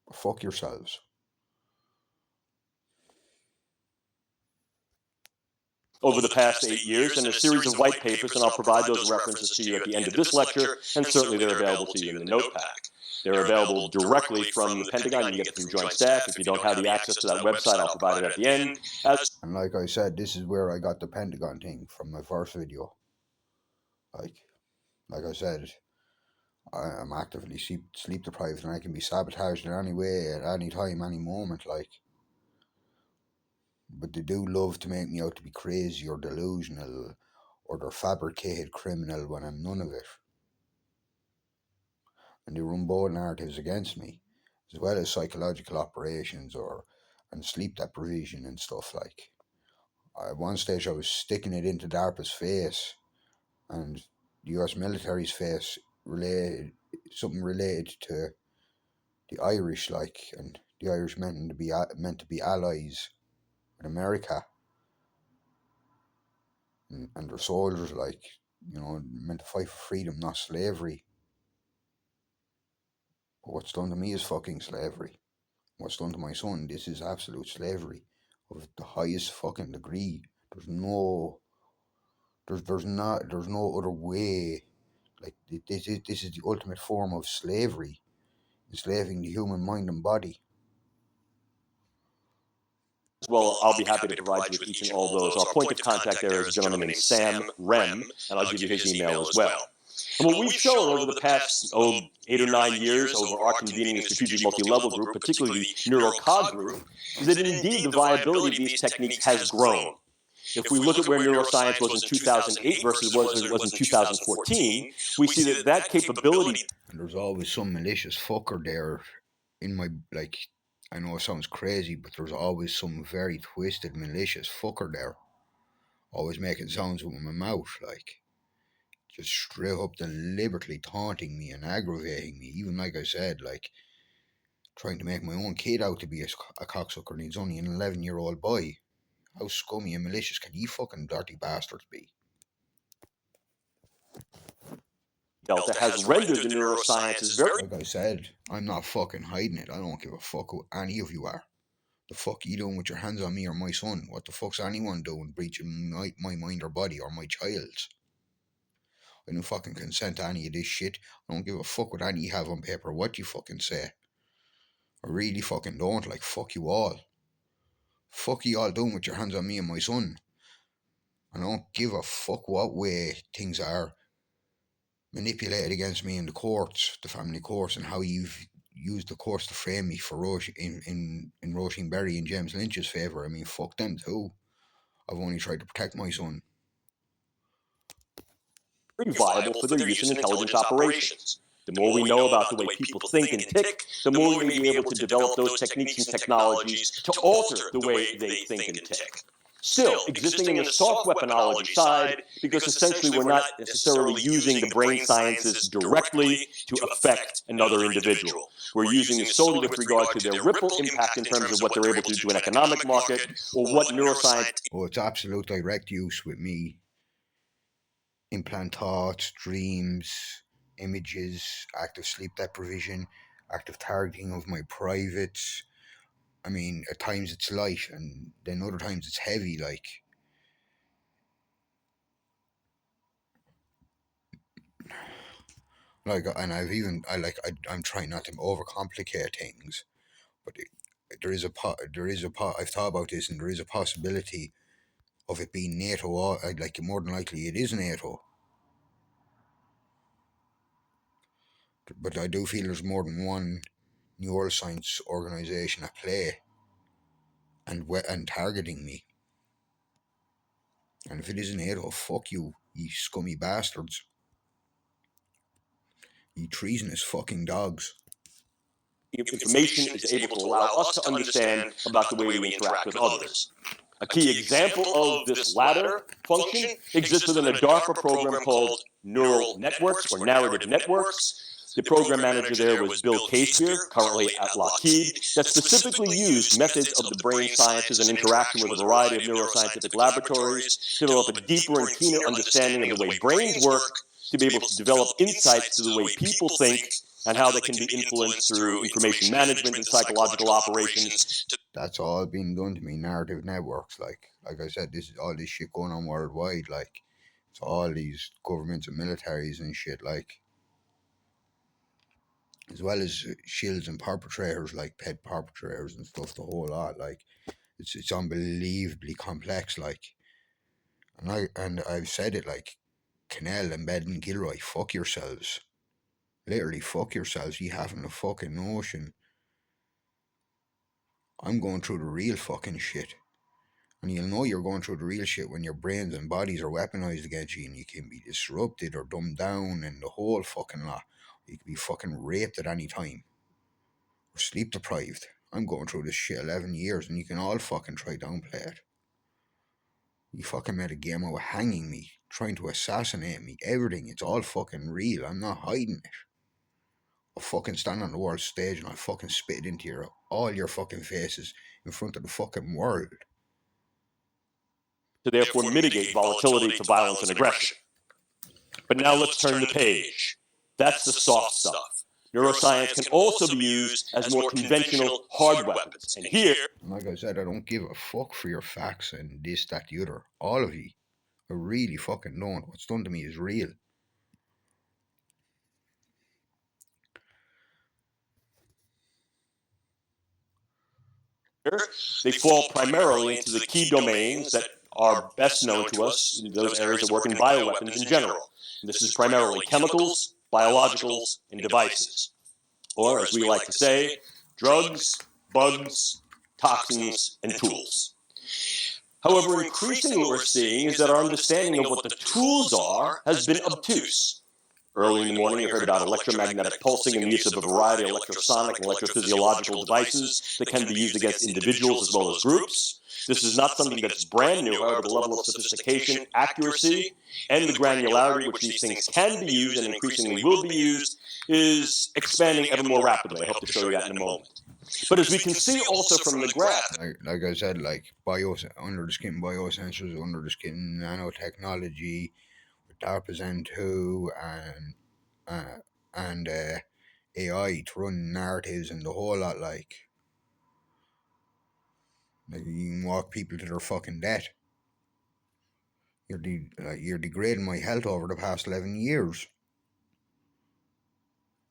But fuck yourselves. over the past 8 years and a series of white papers, and I'll provide those references to you at the end of this lecture, and certainly they're available to you in the note pack. They're available directly from the Pentagon. You can get them from Joint Staff. If you don't have the access to that website, I'll provide it at the end. And like I said, this is where I got the Pentagon thing from my first video. Like I said, I'm actively sleep deprived, and I can be sabotaged in any way, at any time, any moment, like. But they do love to make me out to be crazy or delusional or they're fabricated criminal when I'm none of it. And they run both narratives against me, as well as psychological operations and sleep deprivation and stuff like. At one stage I was sticking it into DARPA's face and the US military's face something related to the Irish, like, and the Irish meant to be allies with America. And their soldiers, like, meant to fight for freedom, not slavery. But what's done to me is fucking slavery. What's done to my son, this is absolute slavery of the highest fucking degree. There's no other way. Like, this is the ultimate form of slavery, enslaving the human mind and body. Well, I'll be happy to provide you with each and all of those. Our point of contact there is a gentleman named Sam Rem, and I'll give you his email as well. And what we've shown over the past 8 or 9 years over our convening and strategic multi-level group, particularly the NeuroCog group, is that indeed the viability of these techniques has grown. If we look at where neuroscience was in 2008 versus what it was in 2014, we see that that capability... And there's always some malicious fucker there in my, like, I know it sounds crazy, but there's always some very twisted, malicious fucker there. Always making sounds with my mouth, like, just straight up deliberately taunting me and aggravating me. Even, like I said, like, trying to make my own kid out to be a cocksucker, and he's only an 11-year-old boy. How scummy and malicious can you fucking dirty bastards be? Delta has rendered the neurosciences very... Like I said, I'm not fucking hiding it. I don't give a fuck who any of you are. The fuck are you doing with your hands on me or my son? What the fuck's anyone doing breaching my mind or body or my child's? I don't fucking consent to any of this shit. I don't give a fuck what any you have on paper, what you fucking say. I really fucking don't. Like, fuck you all. Fuck you all doing with your hands on me and my son. I don't give a fuck what way things are manipulated against me in the courts, the family courts, and how you've used the courts to frame me for in Roisin Berry and James Lynch's favour. I mean, fuck them too. I've only tried to protect my son. Very viable for their use in intelligence operations. The more we know about the way people think and tick, the more we may be able to develop those techniques and technologies to alter the way they think and tick. Still, existing in the soft weaponology side, because essentially we're not necessarily using the brain sciences directly to affect another individual. We're using it solely with regard to their ripple impact in terms of what they're able to do to an economic market or what neuroscience... Oh, it's absolute direct use with me. Implant thoughts, dreams, images, active sleep deprivation, active targeting of my privates. I mean, at times it's light, and then other times it's heavy, like. And I'm trying not to overcomplicate things, but I've thought about this, and there is a possibility of it being NATO. Like, more than likely it is NATO. But I do feel there's more than one neuroscience organisation at play and targeting me. And if it isn't NATO, fuck you, you scummy bastards. You treasonous fucking dogs. Information is able to allow us to understand about the way we interact with others. A key example of this latter function exists within a DARPA program called Neural Networks or Narrative Networks. The program manager there was Bill Casebeer, currently at Lockheed, that specifically used methods of the brain sciences and interaction with a variety of neuroscientific laboratories to develop a deeper and keener understanding of the way brains work, to be able to develop insights to the way people think, and how they can be influenced through information management and psychological operations. That's all being done to me. Narrative networks, like I said, this is all this shit going on worldwide. Like, it's all these governments and militaries and shit. Like, as well as shields and perpetrators, like pet perpetrators and stuff. The whole lot. Like, it's unbelievably complex. Like, and I've said it. Like, Cannell and Bed and Gilroy, fuck yourselves. Literally, fuck yourselves. You haven't a fucking notion. I'm going through the real fucking shit. And you'll know you're going through the real shit when your brains and bodies are weaponized against you and you can be disrupted or dumbed down and the whole fucking lot. You can be fucking raped at any time. Or sleep deprived. I'm going through this shit 11 years and you can all fucking try downplay it. You fucking made a game out of hanging me, trying to assassinate me, everything. It's all fucking real. I'm not hiding it. I'll fucking stand on the world stage and I'll fucking spit it into all your fucking faces in front of the fucking world. To therefore mitigate volatility to violence and aggression. But now let's turn the page. That's the soft stuff. Neuroscience can also be used as more conventional hard weapons. And here, like I said, I don't give a fuck for your facts and this, that, the other. All of you. I really fucking don't. What's done to me is real. they fall primarily into the key domains that are best known to us, in those areas that work in bioweapons in general. And this is primarily chemicals, biologicals, and devices. Or, as we like to say, drugs, bugs, toxins, and tools. However, increasingly what we're seeing is that our understanding of what the tools are has been obtuse. Early in the morning, you heard about electromagnetic pulsing and the use of a variety of electrosonic and electrophysiological devices that can be used against individuals as well as groups. This is not something that's brand new, however, the level of sophistication, accuracy, and the granularity which these things can be used and increasingly will be used is expanding ever more rapidly. I hope to show you that in a moment. But as we can see also from the graph, like I said, like under the skin biosensors, under the skin nanotechnology, with DARPA's 2 and AI to run narratives and the whole lot. Like you can walk people to their fucking death. You're degrading my health over the past 11 years.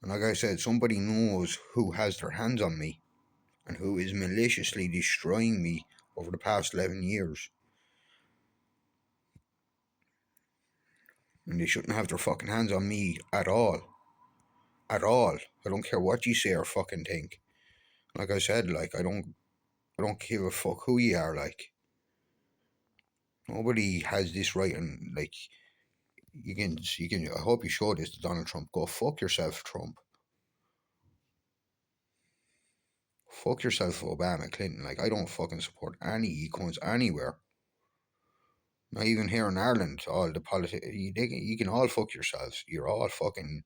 And like I said, somebody knows who has their hands on me and who is maliciously destroying me over the past 11 years. And they shouldn't have their fucking hands on me at all. At all. I don't care what you say or fucking think. Like I said, like I don't give a fuck who you are, like. Nobody has this right, and like you can I hope you show this to Donald Trump. Go fuck yourself, Trump. Fuck yourself, Obama, Clinton. Like, I don't fucking support any econs anywhere. Not even here in Ireland. All the politics, you can all fuck yourselves. You're all fucking.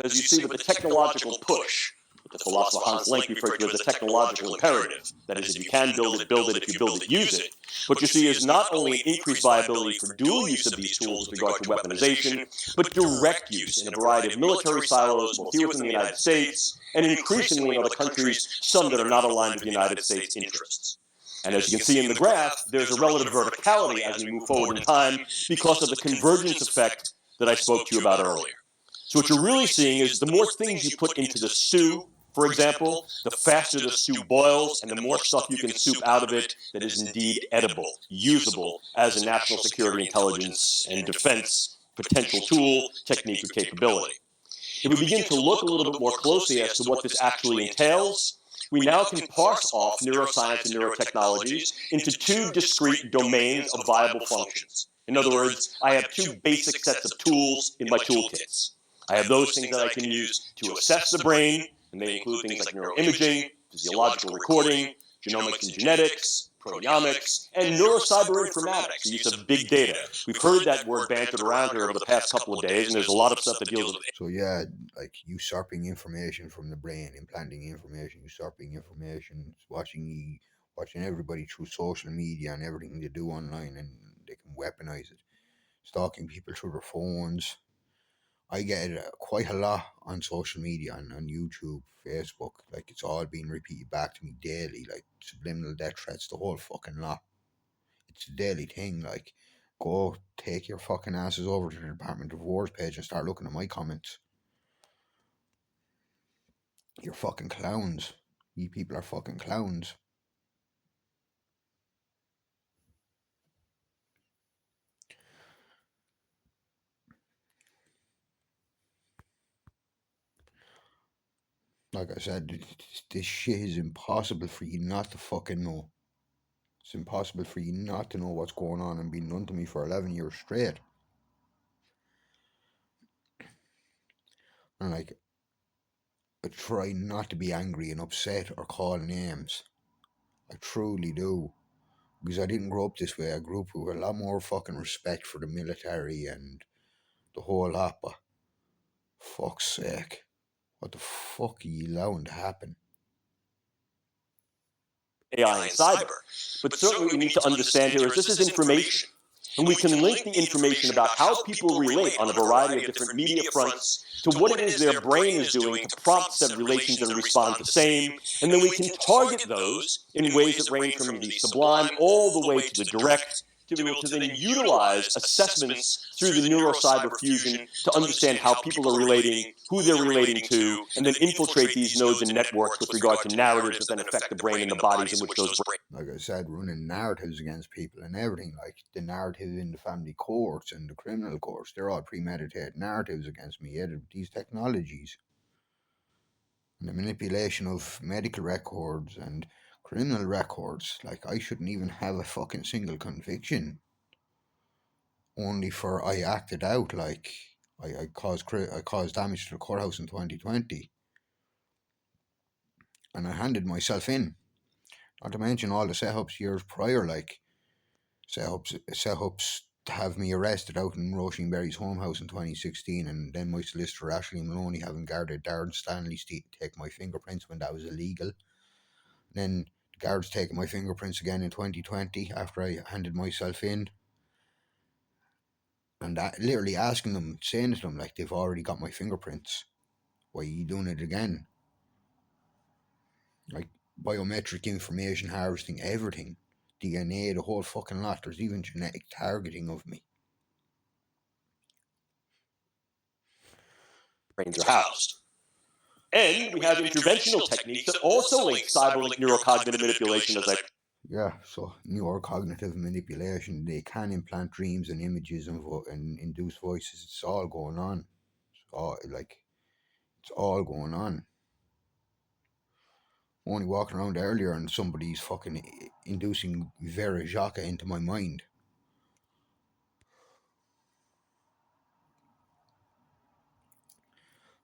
as you see with the technological push, the philosopher Hans Lenk referred to as the technological imperative. That is, if you can build it, build it. If you build it, use it. What you see is not only increased viability for dual use of these tools with regard to weaponization, but direct use in a variety of military silos, both here within the United States and increasingly in other countries, some that are not aligned with the United States' interests. And as you can see in the graph, there's a relative verticality as we move forward in time because of the convergence effect that I spoke to you about earlier. So what you're really seeing is the more things you put into the stew, for example, the faster the stew boils and the more stuff you can soup out of it that is indeed edible, usable as a national security, intelligence, and defense potential tool, technique, or capability. If we begin to look a little bit more closely as to what this actually entails, we now can parse off neuroscience and neurotechnologies into two discrete domains of viable functions. In other words, I have two basic sets of tools in my toolkits. I have those things that I can use to assess the brain, and they include things like neuroimaging, physiological recording, genomics and genetics, proteomics, and neurocyber-informatics, the use of big data. We've heard that word bantered around here over the past couple of days, and there's a lot of stuff that deals with it. So yeah, like usurping information from the brain, implanting information, usurping information, watching everybody through social media and everything they do online, and they can weaponize it. Stalking people through their phones. I get it quite a lot on social media and on YouTube, Facebook. Like it's all being repeated back to me daily, like subliminal death threats, the whole fucking lot. It's a daily thing. Like, go take your fucking asses over to the Department of War's page and start looking at my comments. You're fucking clowns. You people are fucking clowns. Like I said, this shit is impossible for you not to fucking know. It's impossible for you not to know what's going on and being done to me for 11 years straight. And like, I try not to be angry and upset or call names. I truly do. Because I didn't grow up this way. I grew up with a lot more fucking respect for the military and the whole lot, but fuck's sake. What the fuck are you allowing to happen? AI and cyber. But certainly what we need to understand here is this is information. And we can link the information about how people relate on a variety of different media fronts to what it is their brain is doing to prompt said relations and respond the same. And then we can target those in ways that range from the sublime all the way to the direct, to be able to then utilize assessments through the neurocyber fusion to understand how people are relating, who they're relating to, and then infiltrate these nodes and networks with regard to narratives that then affect the brain and the bodies in which those brains. Like I said, running narratives against people and everything, like the narrative in the family courts and the criminal courts, they're all premeditated narratives against me. These technologies and the manipulation of medical records and criminal records, like I shouldn't even have a fucking single conviction. Only for I acted out, like I caused damage to the courthouse in 2020, and I handed myself in. Not to mention all the setups years prior, like setups to have me arrested out in Roisin Berry's home house in 2016, and then my solicitor Ashley Maloney having guarded Darren Stanley's to take my fingerprints when that was illegal. Then the guards taking my fingerprints again in 2020 after I handed myself in. And that, literally asking them, saying to them, like, they've already got my fingerprints. Why are you doing it again? Like, biometric information harvesting, everything. DNA, the whole fucking lot. There's even genetic targeting of me. Brains are housed. And we have interventional techniques that also link cyberlink neurocognitive manipulation, as I. Yeah, so neurocognitive manipulation, they can implant dreams and images and induce voices. It's all going on. It's all going on. Only walking around earlier and somebody's fucking inducing Vera Jacques into my mind.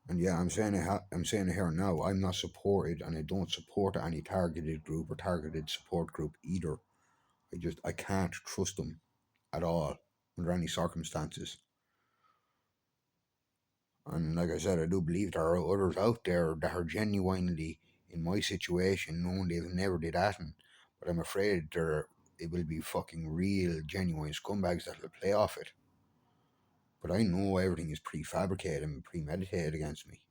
And yeah, I'm saying it here now. I'm not supported, and I don't support any targeted group or targeted support group either. I can't trust them at all under any circumstances. And like I said, I do believe there are others out there that are genuinely in my situation, knowing they've never did that, but I'm afraid it will be fucking real, genuine scumbags that will play off it. But I know everything is prefabricated and premeditated against me.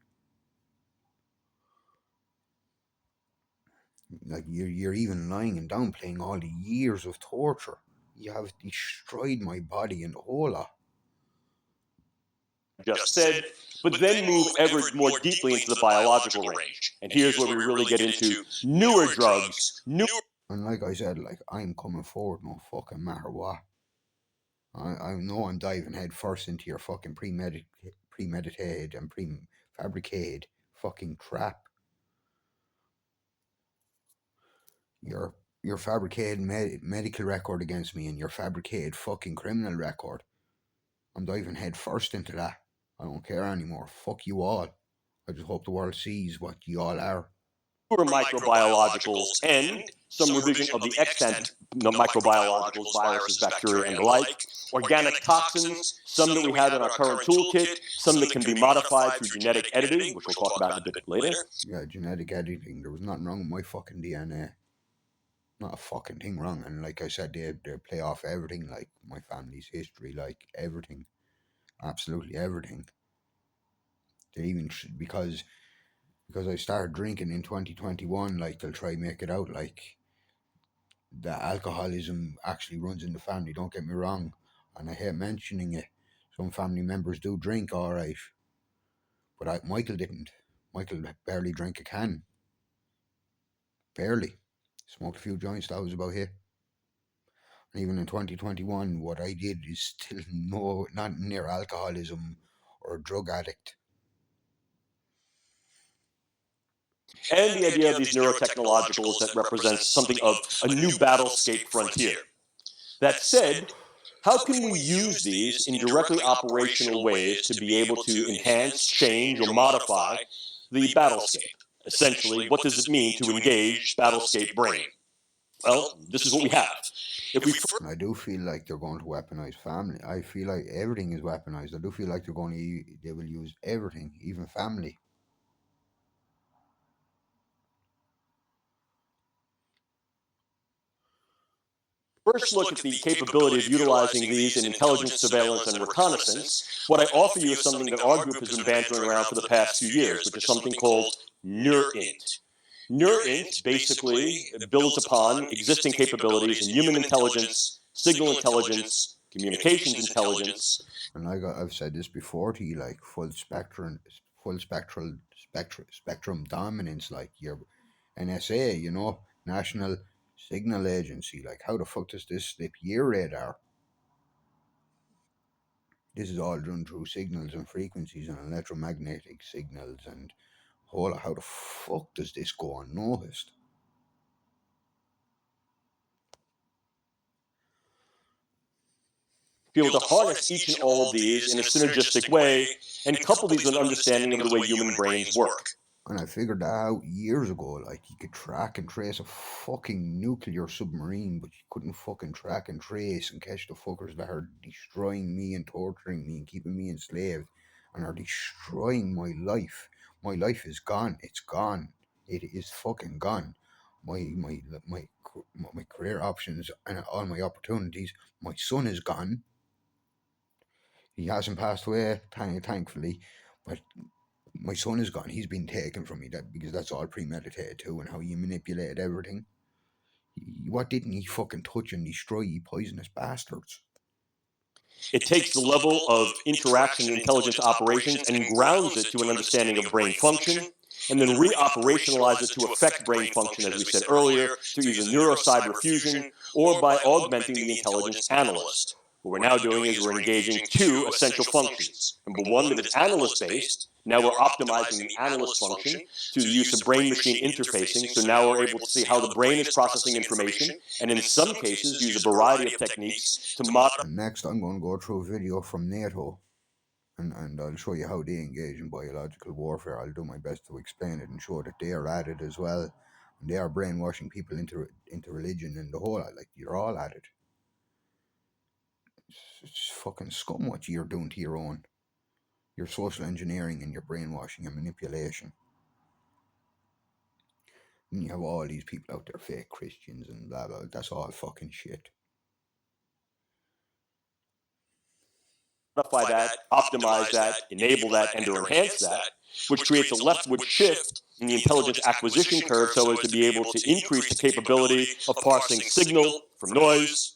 Like you're even lying and downplaying all the years of torture. You have destroyed my body and the whole lot. Just said, but then move ever more deeply into the biological range. And here's where we really get into newer drugs. And like I said, like I'm coming forward no fucking matter what. I know I'm diving head first into your fucking premeditated and prefabricated fucking trap. Your fabricated medical record against me and your fabricated fucking criminal record. I'm diving head first into that. I don't care anymore. Fuck you all. I just hope the world sees what you all are. microbiologicals, and some revision of the extant microbiologicals, viruses, bacteria, and the like, organic toxins, some that we have in our current toolkit, some that can be modified through genetic editing, which we'll talk about a bit later. Yeah, genetic editing. There was nothing wrong with my fucking DNA. Not a fucking thing wrong. And like I said, they play off everything, like my family's history, like everything. Absolutely everything. They even, because I started drinking in 2021, like they'll try make it out like that alcoholism actually runs in the family. Don't get me wrong, and I hate mentioning it. Some family members do drink, all right, but Michael didn't. Michael barely drank a can. Barely. Smoked a few joints. That was about it. And even in 2021, what I did is still not near alcoholism or drug addict. And the idea of these neurotechnologicals that represents something of a new battlescape frontier. That said, how can we use these in directly operational ways to be able to enhance, change, or modify the battlescape? Essentially, what does it mean to engage battlescape brain? Well, this is what we have. And I do feel like they're going to weaponize family. I feel like everything is weaponized. I do feel like they will use everything, even family. First look at the capability of utilizing these in intelligence, surveillance, and reconnaissance, what I offer you is something that our group has been bantering around for the past few years, which is something called NeurInt. NeurInt basically builds upon existing capabilities in human intelligence, signal intelligence, communications intelligence. And I've said this before to you, like spectrum dominance, like your NSA, National Signal Agency. Like, how the fuck does this slip your radar? This is all done through signals and frequencies and electromagnetic signals and how the fuck does this go unnoticed? Be able to harness each and all of these in a synergistic way and couple these with an understanding of the way human brains work. And I figured that out years ago. Like, you could track and trace a fucking nuclear submarine, but you couldn't fucking track and trace and catch the fuckers that are destroying me and torturing me and keeping me enslaved and are destroying my life. My life is gone. It's gone. It is fucking gone. My career options and all my opportunities. My son is gone. He hasn't passed away, thankfully, but my son is gone. He's been taken from me because that's all premeditated too, and how you manipulated everything. What didn't he fucking touch and destroy, you poisonous bastards? It takes the level of interaction and intelligence operations and grounds it to an understanding of brain function, and then re-operationalize it to affect brain function, as we said earlier, through either neurocyber fusion or by augmenting the intelligence analyst. What we're now doing is we're engaging two essential functions. Number one, that is analyst-based. Now we're optimizing the analyst function through the use of brain-machine interfacing. So now we're able to see how the brain is processing information, and in some cases use a variety of techniques to modify. And next, I'm going to go through a video from NATO, and I'll show you how they engage in biological warfare. I'll do my best to explain it and show that they are at it as well. And they are brainwashing people into religion and the whole. Like, you're all at it. It's fucking scum what you're doing to your own. Your social engineering and your brainwashing and manipulation. And you have all these people out there, fake Christians and blah blah. That's all fucking shit. Modify that, optimize that, enable that, and or enhance that, which creates a leftward shift in the intelligence acquisition curve so as to be able to increase the capability of parsing signal from noise.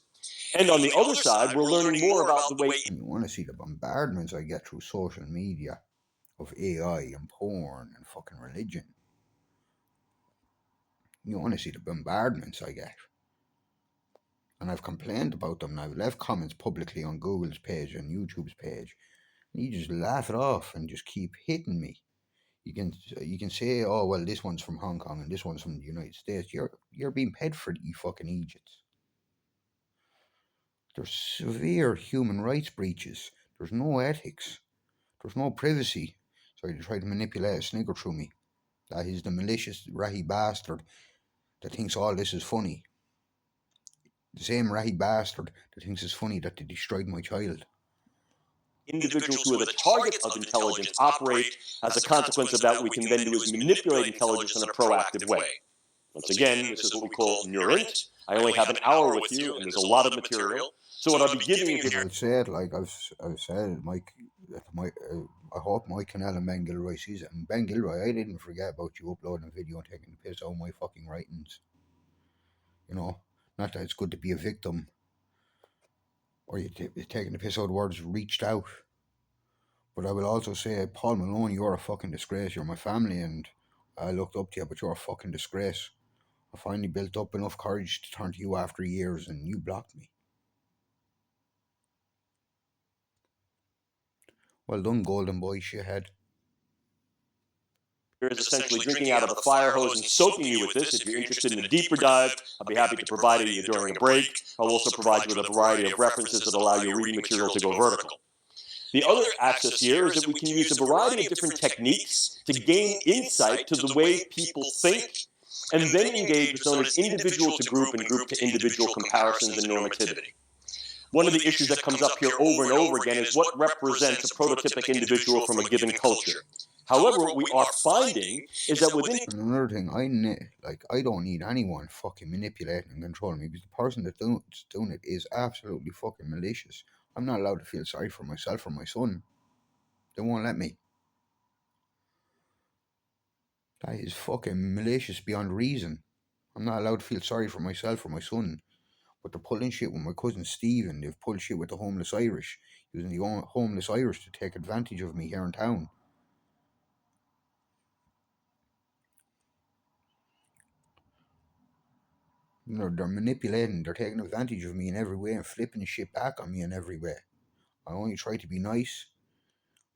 And on the other side, we're learning more about the way. And you want to see the bombardments I get through social media of AI and porn and fucking religion. You want to see the bombardments I get. And I've complained about them and I've left comments publicly on Google's page and YouTube's page. And you just laugh it off and just keep hitting me. You can say, oh well, this one's from Hong Kong and this one's from the United States. You're being paid for you fucking Egypts. There's severe human rights breaches. There's no ethics. There's no privacy. So you try to manipulate a snigger through me. That he's the malicious ratty bastard that thinks all this is funny. The same ratty bastard that thinks it's funny that they destroyed my child. Individuals who are the target of intelligence operate. As a consequence of that, what we can then do is manipulate intelligence in a proactive way. Once again, this is what we call neurint. I only have an hour with you, and there's a lot of material. So what I'll be giving you here. I've said, like I've said, Mike. I hope Mike Cannell and Ben Gilroy sees it. And Ben Gilroy, I didn't forget about you uploading a video and taking the piss out of my fucking writings. You know, not that it's good to be a victim, or you're taking the piss out of words reached out. But I will also say, Paul Malone, you're a fucking disgrace. You're my family, and I looked up to you, but you're a fucking disgrace. I finally built up enough courage to turn to you after years, and you blocked me. Well done, golden boy, shithead. Is essentially drinking out of a fire hose and soaking you with this. If you're interested in a deeper dive, I'll be happy to provide it during a break. I'll also provide you with a variety of references that allow your reading material to go vertical. The other access here is that we can use a variety of different techniques to gain insight to the way people think, and then engage what's known as individual to group and group to individual comparisons and normativity. One of the issues that comes up here over and over again is what represents a prototypic individual from a given culture. However, what we are finding is that within... And another thing, I don't need anyone fucking manipulating and controlling me, because the person that's doing it is absolutely fucking malicious. I'm not allowed to feel sorry for myself or my son. They won't let me. That is fucking malicious beyond reason. I'm not allowed to feel sorry for myself or my son. But they're pulling shit with my cousin Steve, and they've pulled shit with the homeless Irish, using the homeless Irish to take advantage of me here in town. They're manipulating, they're taking advantage of me in every way and flipping shit back on me in every way. I only try to be nice,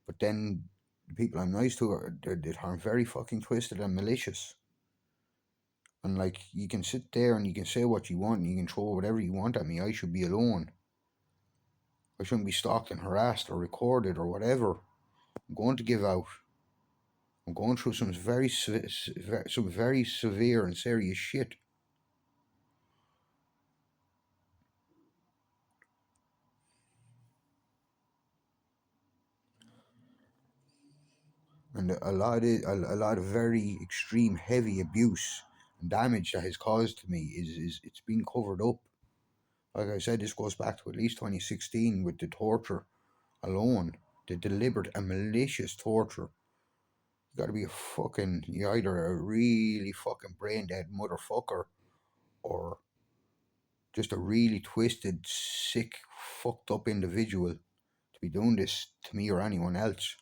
but then the people I'm nice to they turn very fucking twisted and malicious. And like, you can sit there and you can say what you want and you can throw whatever you want at me. I should be alone. I shouldn't be stalked and harassed or recorded or whatever. I'm going to give out. I'm going through some very severe and serious shit. And a lot of very extreme, heavy abuse and damage that has caused to me is it's been covered up. Like I said, this goes back to at least 2016 with the torture alone, the deliberate and malicious torture. You gotta be you're either a really fucking brain dead motherfucker or just a really twisted, sick, fucked up individual to be doing this to me or anyone else.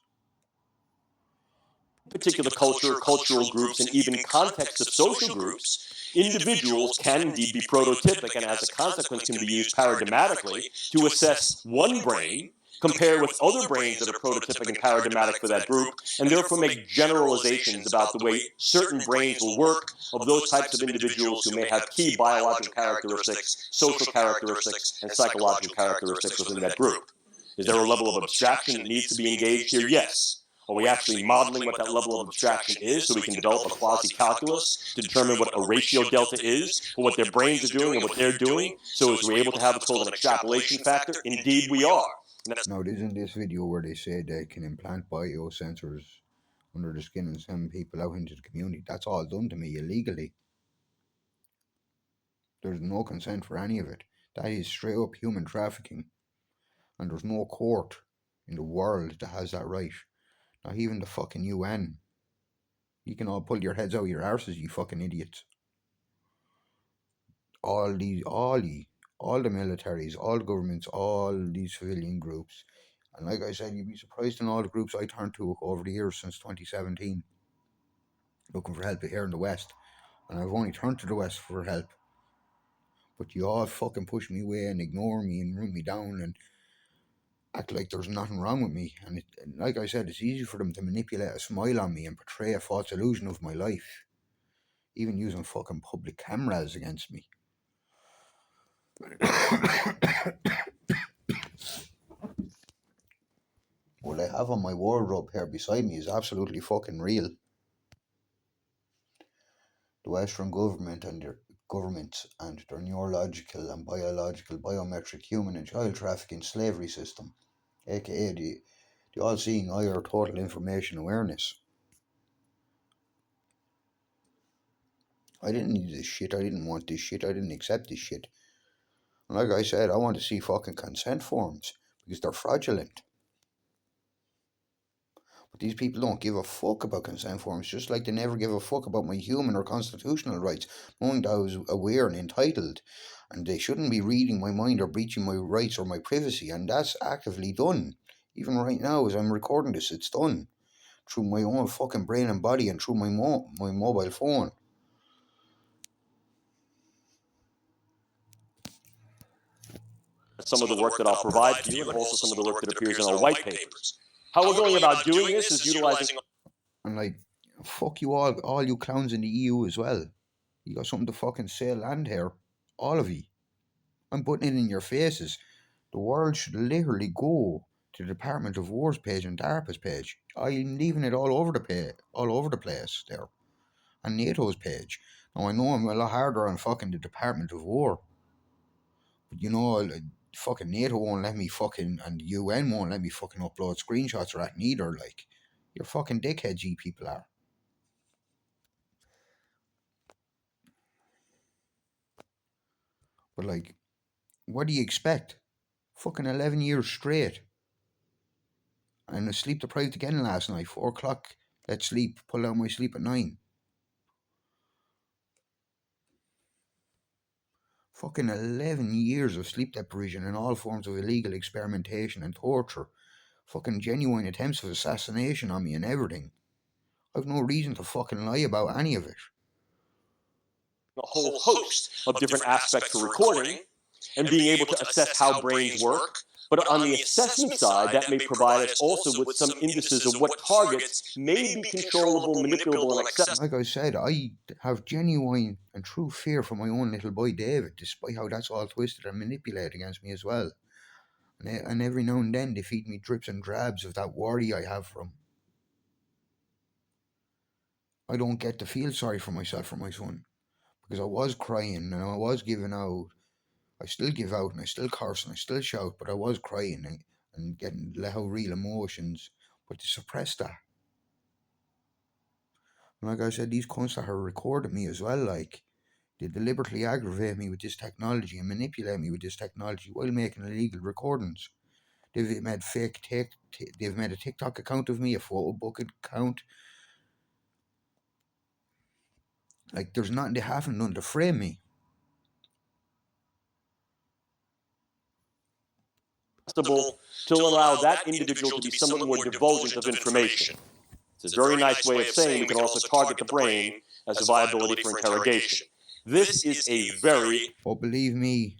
Particular culture, cultural groups, and even context of social groups, individuals can indeed be prototypic and as a consequence can be used paradigmatically to assess one brain, compare with other brains that are prototypic and paradigmatic for that group, and therefore make generalizations about the way certain brains will work of those types of individuals who may have key biological characteristics, social characteristics, and psychological characteristics within that group. Is there a level of abstraction that needs to be engaged here? Yes. Are we actually modeling what that level of abstraction is so we can develop a quasi-calculus to determine what a ratio delta is for what their brains are doing and what they're doing? So as we're able to have what's called an extrapolation factor? Indeed we are. Now, it isn't this video where they say they can implant biosensors under the skin and send people out into the community. That's all done to me illegally. There's no consent for any of it. That is straight up human trafficking. And there's no court in the world that has that right. Not even the fucking UN. You can all pull your heads out of your arses, you fucking idiots. All the militaries, all the governments, all these civilian groups. And like I said, you'd be surprised in all the groups I turned to over the years since 2017, looking for help here in the West. And I've only turned to the West for help. But you all fucking push me away and ignore me and run me down and act like there's nothing wrong with me. And like I said, it's easy for them to manipulate a smile on me and portray a false illusion of my life. Even using fucking public cameras against me. What I have on my wardrobe here beside me is absolutely fucking real. the Western governments and their neurological and biological biometric human and child trafficking slavery system, aka the all-seeing eye or total information awareness. I didn't need this shit. I didn't want this shit. I didn't accept this shit. And like I said, I want to see fucking consent forms because they're fraudulent. But these people don't give a fuck about consent forms, just like they never give a fuck about my human or constitutional rights, knowing that I was aware and entitled, and they shouldn't be reading my mind or breaching my rights or my privacy, and that's actively done. Even right now, as I'm recording this, it's done through my own fucking brain and body and through my mobile phone. Some of the work that I'll provide for you, and also some of the work that appears in our white papers. How we're going about doing this is utilizing. And like, fuck you all you clowns in the EU as well. You got something to fucking say land here, all of you. I'm putting it in your faces. The world should literally go to the Department of War's page and DARPA's page. I'm leaving it all over the place there, and NATO's page. Now I know I'm a lot harder on fucking the Department of War, but you know, fucking NATO won't let me fucking, and the UN won't let me fucking upload screenshots of that neither. Like, you're fucking dickheads, you people are. But like, what do you expect? Fucking 11 years straight. And I sleep deprived again last night. 4 o'clock, let's sleep. Pull out my sleep at 9. Fucking 11 years of sleep deprivation and all forms of illegal experimentation and torture. Fucking genuine attempts of assassination on me and everything. I've no reason to fucking lie about any of it. A whole host of different aspects for recording and being able to assess how brains work. But on the assessment side, that may provide us also with some indices of what targets may be controllable, manipulable, and accessible. Like I said, I have genuine and true fear for my own little boy David, despite how that's all twisted and manipulated against me as well. And every now and then they feed me drips and drabs of that worry I have for him. I don't get to feel sorry for myself for my son, because I was crying and I was giving out. I still give out and I still curse and I still shout, but I was crying and getting let out real emotions, but to suppress that. And like I said, these cunts that are recording me as well, like, they deliberately aggravate me with this technology and manipulate me with this technology while making illegal recordings. They've made they've made a TikTok account of me, a photo book account. Like, there's nothing they haven't done to frame me. To allow that individual to be somewhat more divulgent of information. It's a very nice way of saying we can also target the brain as a viability for interrogation. This is a very... But believe me,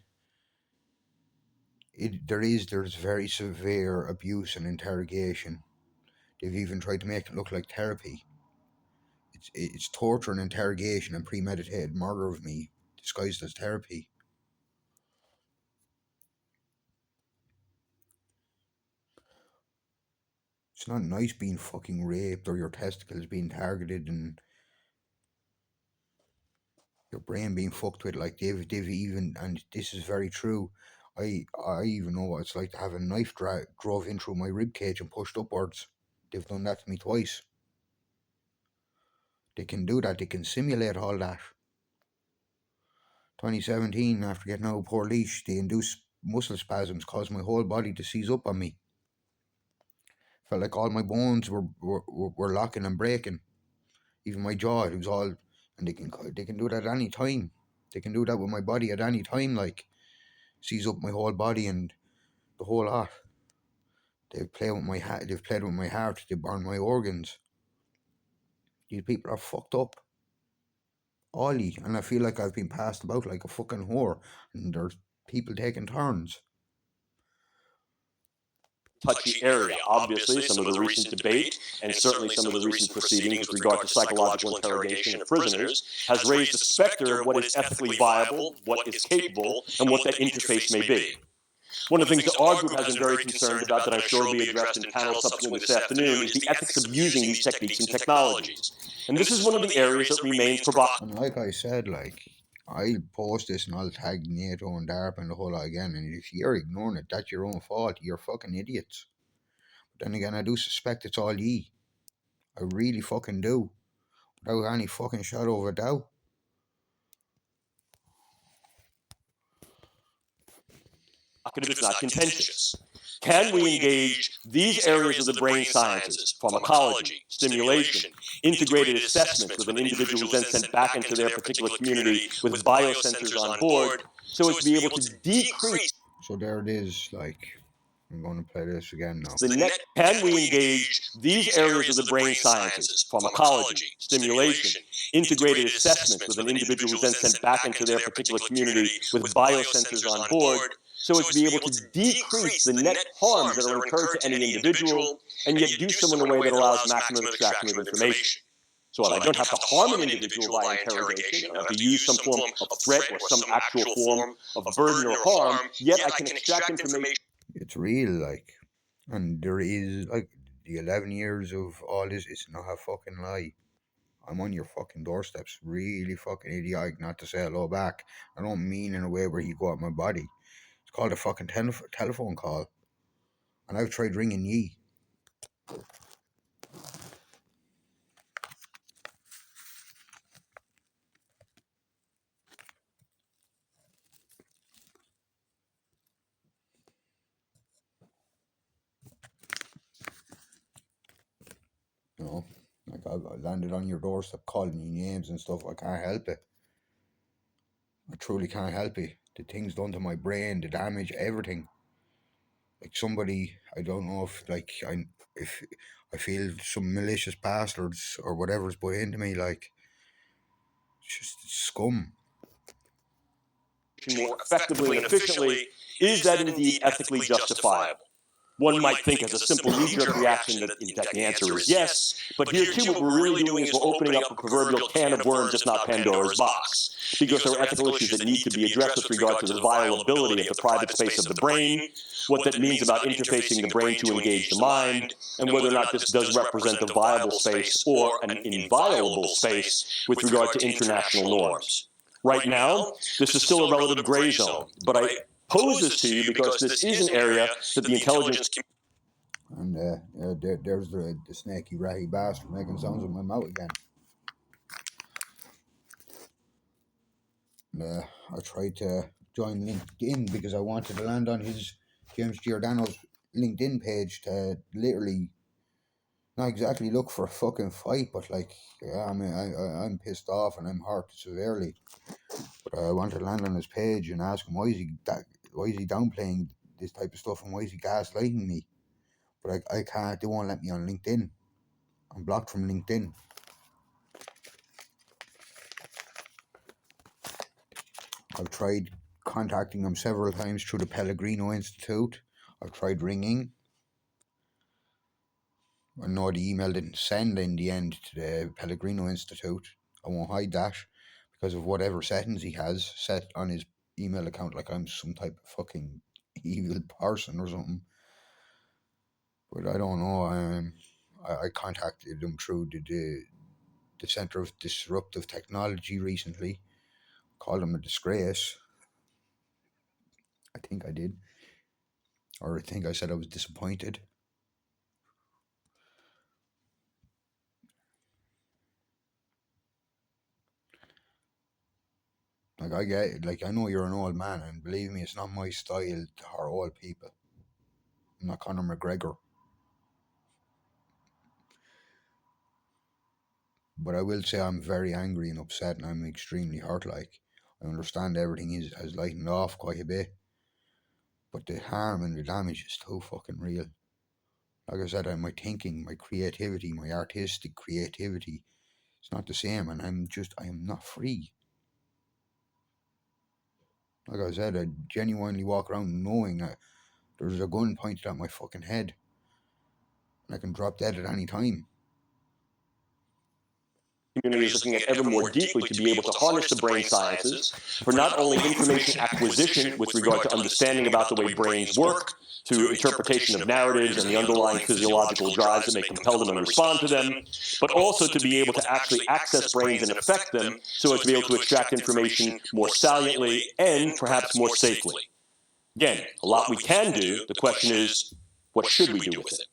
there's very severe abuse and interrogation. They've even tried to make it look like therapy. It's torture and interrogation and premeditated murder of me disguised as therapy. It's not nice being fucking raped or your testicles being targeted and your brain being fucked with. Like, they've even, and this is very true, I even know what it's like to have a knife drove in through my rib cage and pushed upwards. They've done that to me twice. They can do that. They can simulate all that. 2017, after getting out of poor leash, the induced muscle spasms caused my whole body to seize up on me. Felt like all my bones were locking and breaking. Even my jaw, it was all, and they can do that at any time. They can do that with my body at any time, like, seize up my whole body and the whole lot. They've played with my heart. They burn my organs. These people are fucked up. Ollie, and I feel like I've been passed about like a fucking whore, and there's people taking turns. Touchy area. Obviously, some of the recent debate and certainly some of the recent proceedings with regard to psychological interrogation of prisoners has raised the specter of what is ethically viable, what is capable, and what that interface may be. One of the things that our group has been very concerned about that I'm sure will be addressed in panel subsequently this afternoon is the ethics of using these techniques and technologies. And this is one of the areas that remains provocative. And like I said, like, I'll post this and I'll tag NATO and DARPA and the whole lot again, and if you're ignoring it, that's your own fault. You're fucking idiots. But then again, I do suspect it's all ye. I really fucking do. Without any fucking shadow of a doubt. It's not contentious. Can we engage these areas of the brain sciences, pharmacology, stimulation, integrated assessments with an individual who's then sent back into their particular community with biosensors on board, so as to be able to decrease So there it is, like, I'm going to play this again now. the net? Can we engage these areas of the brain sciences, pharmacology, stimulation, integrated assessments with an individual who's then sent back into their particular community with biosensors on board, so as to be able to decrease the net harms that are incurred to any individual, and yet do so in a way that allows maximum extraction of information? So I don't have to harm an individual by interrogation, I don't have to use some form of threat or some actual form of burden or harm, yet I can extract information. It's real, like, and there is, like, the 11 years of all this, it's not a fucking lie. I'm on your fucking doorsteps. Really fucking idiotic not to say hello back. I don't mean in a way where you go at my body. It's called a fucking telephone call. And I've tried ringing ye. You know, like, I've landed on your doorstep calling you names and stuff. I can't help it. I truly can't help it. The things done to my brain, the damage, everything. Like, somebody, I don't know if I feel some malicious bastards or whatever's put into me, like, it's just scum. More effectively and efficiently, is that indeed ethically justifiable? One might think as a simple knee-jerk reaction that in fact the answer is yes, but here too what we're really doing is we're opening up a proverbial can of worms, if not Pandora's box, because there are ethical issues that need to be addressed with regard to the violability of the private space of the brain, what that means about interfacing the brain to engage the mind, and whether or not this does represent a viable space or an inviolable space with regard to international norms. Right now, this is still a relative gray zone, but I pose this to you because this is an area that the intelligence And there's the snaky, ratty bastard making sounds with my mouth again. And, I tried to join LinkedIn because I wanted to land on his James Giordanos LinkedIn page to literally not exactly look for a fucking fight, but like, yeah, I mean, I'm pissed off and I'm hurt severely. But I wanted to land on his page and ask him why is he downplaying this type of stuff and why is he gaslighting me? But I can't. They won't let me on LinkedIn. I'm blocked from LinkedIn. I've tried contacting him several times through the Pellegrino Institute. I've tried ringing. I know the email didn't send in the end to the Pellegrino Institute. I won't hide that because of whatever settings he has set on his email account, like I'm some type of fucking evil person or something. But I don't know. I contacted him through the Center of Disruptive Technology recently. Called him a disgrace. I think I did. Or I think I said I was disappointed. Like, I get it. Like, I know you're an old man, and believe me, it's not my style to hurt old people. I'm not Conor McGregor. But I will say I'm very angry and upset, and I'm extremely hurt. Like, I understand everything has lightened off quite a bit, but the harm and the damage is too fucking real. Like I said, my thinking, my creativity, my artistic creativity, it's not the same, and I am not free. Like I said, I genuinely walk around knowing that there's a gun pointed at my fucking head, and I can drop dead at any time. community is looking at ever more deeply to be able to harness the brain sciences for not only information acquisition with regard to understanding about the way brains work, to interpretation of narratives and the underlying physiological drives that may compel them and respond to them, but also to be able to actually access brains and affect them so as to be able to extract information more saliently and perhaps more safely. Again, a lot we can do. The question is, what should we do with it?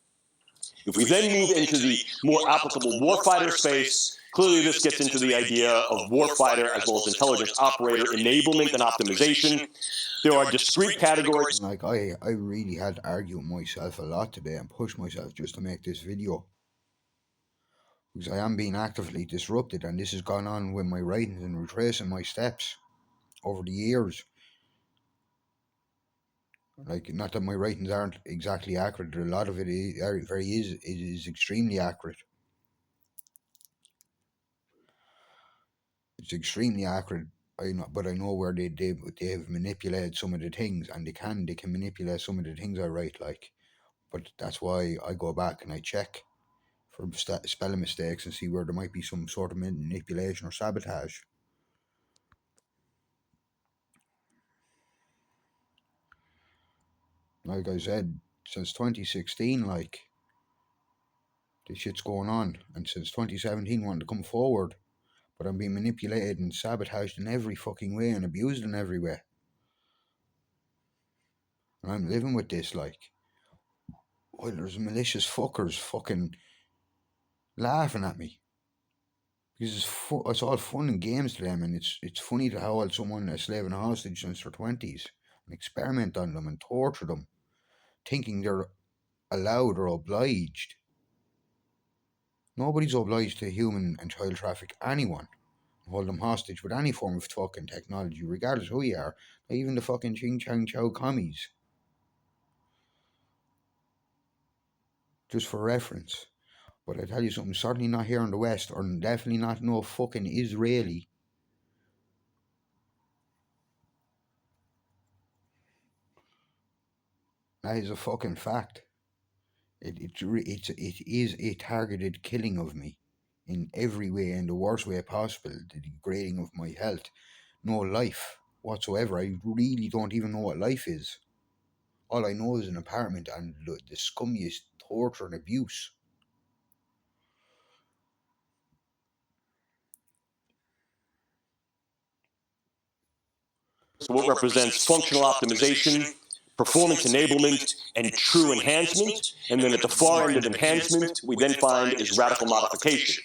If we then move into the more applicable warfighter space, clearly this gets into the idea of warfighter as well as intelligence operator enablement and optimization. There are discrete categories. Like, I really had to argue with myself a lot today and push myself just to make this video. Because I am being actively disrupted, and this has gone on with my writings and retracing my steps over the years. Like, not that my writings aren't exactly accurate, a lot of it is extremely accurate. It's extremely accurate, but I know where they have manipulated some of the things, and they can manipulate some of the things I write, like. But that's why I go back and I check for spelling mistakes and see where there might be some sort of manipulation or sabotage. Like I said, since 2016, like, this shit's going on, and since 2017 wanting to come forward, but I'm being manipulated and sabotaged in every fucking way and abused in every way. And I'm living with this, like, while there's malicious fuckers fucking laughing at me. Because it's all fun and games to them, and it's funny to hold someone a slave and a hostage since their 20s and experiment on them and torture them, thinking they're allowed or obliged. Nobody's obliged to human and child traffic anyone, hold them hostage with any form of fucking technology, regardless who you are, not even the fucking Ching Chang Chow commies. Just for reference. But I tell you something, certainly not here in the West, or definitely not no fucking Israeli. That is a fucking fact. It is a targeted killing of me in every way, in the worst way possible, the degrading of my health. No life whatsoever. I really don't even know what life is. All I know is an apartment and the scummiest torture and abuse. So what represents functional optimization, performance enablement, and true enhancement. And then at the far end of enhancement, we then find is radical modification.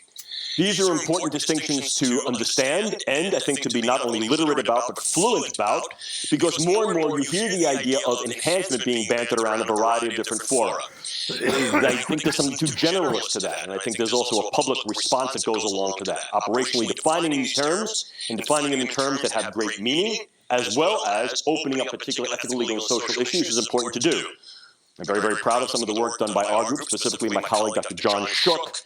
These are important distinctions to understand and I think to be not only literate about but fluent about, because more and more you hear the idea of enhancement being bantered around a variety of different fora. I think there's something too generalist to that, and I think there's also a public response that goes along to that. Operationally defining these terms and defining them in terms that have great meaning, as well as opening up particular ethical, legal, and social issues is important to do. I'm very, very proud of some of the work done by our group, specifically my colleague, Dr. John Shook,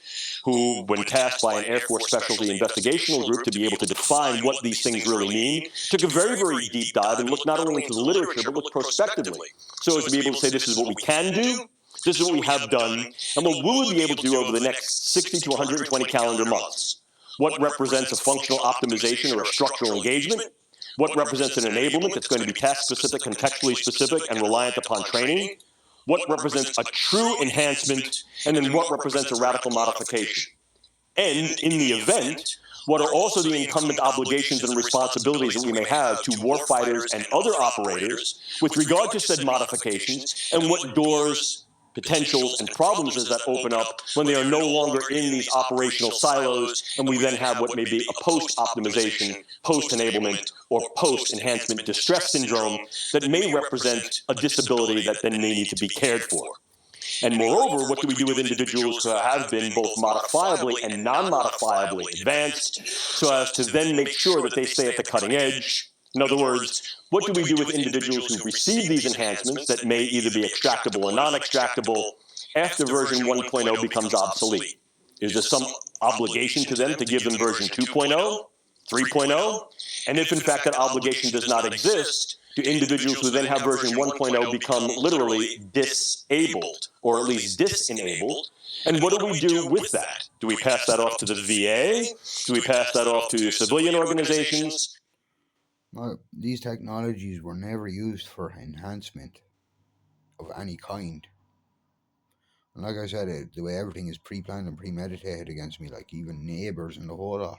who, when tasked by an Air Force Specialty Investigational Group to be able to define what these things really mean, took a very, very deep dive and looked not only into the literature, but looked prospectively, so as to be able to say this is what we can do, this is what we have done, and what will we be able to do over the next 60 to 120 calendar months. What represents a functional optimization or a structural engagement? What represents an enablement that's going to be task-specific, contextually specific, and reliant upon training? What represents a true enhancement, and then what represents a radical modification. And in the event, what are also the incumbent obligations and responsibilities that we may have to warfighters and other operators with regard to said modifications, and what doors, potentials, and problems does that open up when they are no longer in these operational silos, and we then have what may be a post-optimization, post-enablement, or post-enhancement distress syndrome that may represent a disability that then may need to be cared for. And moreover, what do we do with individuals who have been both modifiably and non-modifiably advanced so as to then make sure that they stay at the cutting edge? In other words, what do we do with individuals who receive these enhancements that may either be extractable or non-extractable after version 1.0 becomes obsolete? Is there some obligation to them to give them version 2.0, 3.0? And if in fact that obligation does not exist, do individuals who then have version 1.0 become literally disabled, or at least disenabled, And what do we do with that? Do we pass that off to the VA? Do we pass that off to civilian organizations? Well, these technologies were never used for enhancement of any kind. And like I said, the way everything is pre-planned and premeditated against me, like even neighbours and the whole lot.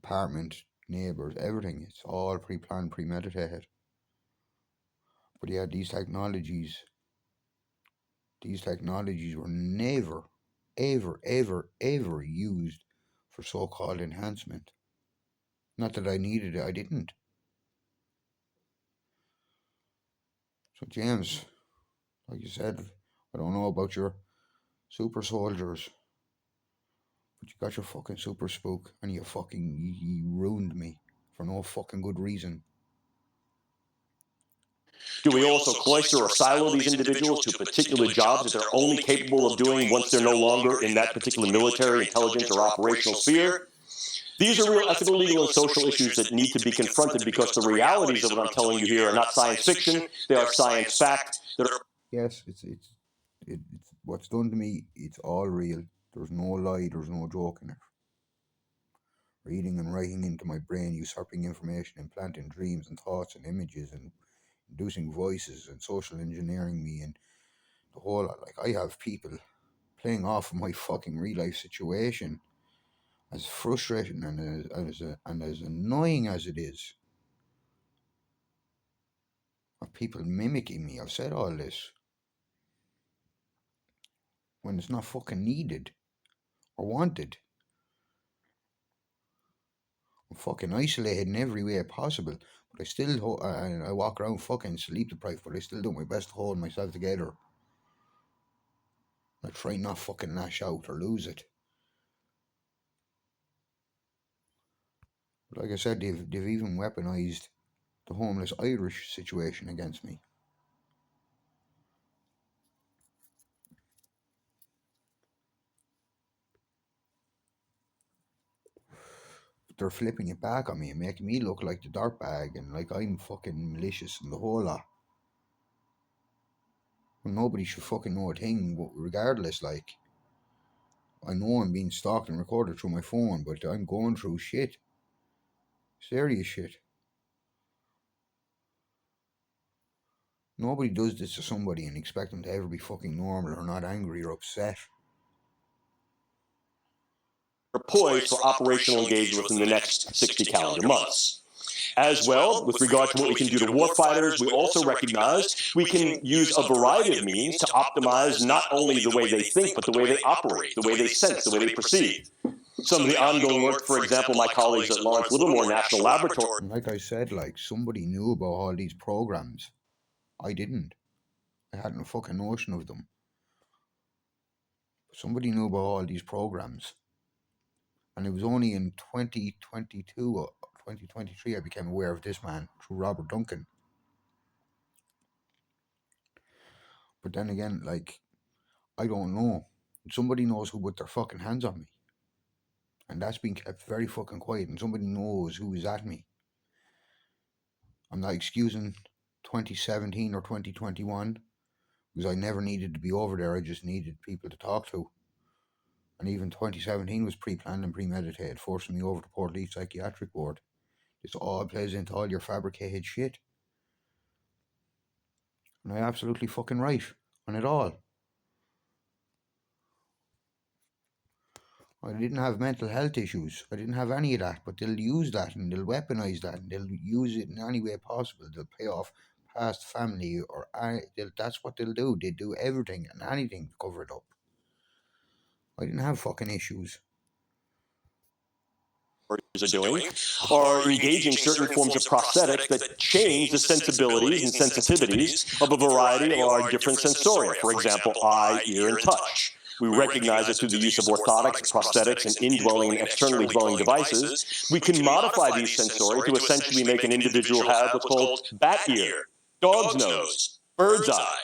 Apartment, neighbours, everything. It's all pre-planned, premeditated. But yeah, these technologies were never, ever used for so-called enhancement. Not that I needed it, I didn't. So James, like you said, I don't know about your super soldiers, but you got your fucking super spook and you ruined me for no fucking good reason. Do we also cloister or silo these individuals to particular jobs that they're only capable of doing once they're no longer in that particular military, intelligence, or operational sphere? These are real ethical, legal, and social issues that need to be confronted because the realities of what I'm telling you here are not science fiction, they are science fact. Yes, it's what's done to me, it's all real. There's no lie, there's no joke in it. Reading and writing into my brain, usurping information, implanting dreams and thoughts and images, and inducing voices and social engineering me and the whole lot. Like, I have people playing off of my fucking real life situation, as frustrating and as annoying as it is. Of people mimicking me. I've said all this when it's not fucking needed or wanted. I'm fucking isolated in every way possible, but I still I walk around fucking sleep deprived, but I still do my best to hold myself together. I try not fucking lash out or lose it. But like I said, they've even weaponized the homeless Irish situation against me. They're flipping it back on me and making me look like the dirtbag and like I'm fucking malicious and the whole lot. Well, nobody should fucking know a thing, regardless. Like, I know I'm being stalked and recorded through my phone, but I'm going through shit. Serious shit. Nobody does this to somebody and expect them to ever be fucking normal or not angry or upset. Are poised for operational engagement within the next 60 calendar months. As well, with regard to what we can do to warfighters, we also recognize we can use a variety of means to optimize not only the way they think, but the way they operate, the way they sense, the way they perceive. Some of the ongoing work, for example, my colleagues at Lawrence Livermore National Laboratory. And like I said, like, somebody knew about all these programs. I didn't. I hadn't a fucking notion of them. Somebody knew about all these programs. And it was only in 2022 or 2023 I became aware of this man through Robert Duncan. But then again, like, I don't know. Somebody knows who put their fucking hands on me. And that's been kept very fucking quiet. And somebody knows who is at me. I'm not excusing 2017 or 2021 because I never needed to be over there. I just needed people to talk to. And even 2017 was pre-planned and premeditated, forcing me over to Portleaf Psychiatric Ward. This all plays into all your fabricated shit. And I'm absolutely fucking right on it all. I didn't have mental health issues. I didn't have any of that, but they'll use that and they'll weaponize that and they'll use it in any way possible. They'll pay off past family or that's what they'll do. They do everything and anything to cover it up. I didn't have fucking issues. Are doing are engaging certain forms of prosthetics that change the sensibilities and sensitivities of a variety of our different sensoria, for example, eye, ear, and touch. We recognize that through the use of orthotics, prosthetics, and indwelling and externally dwelling devices, we can modify these sensoria to essentially make an individual have what's called bat ear, dog's nose, bird's eye.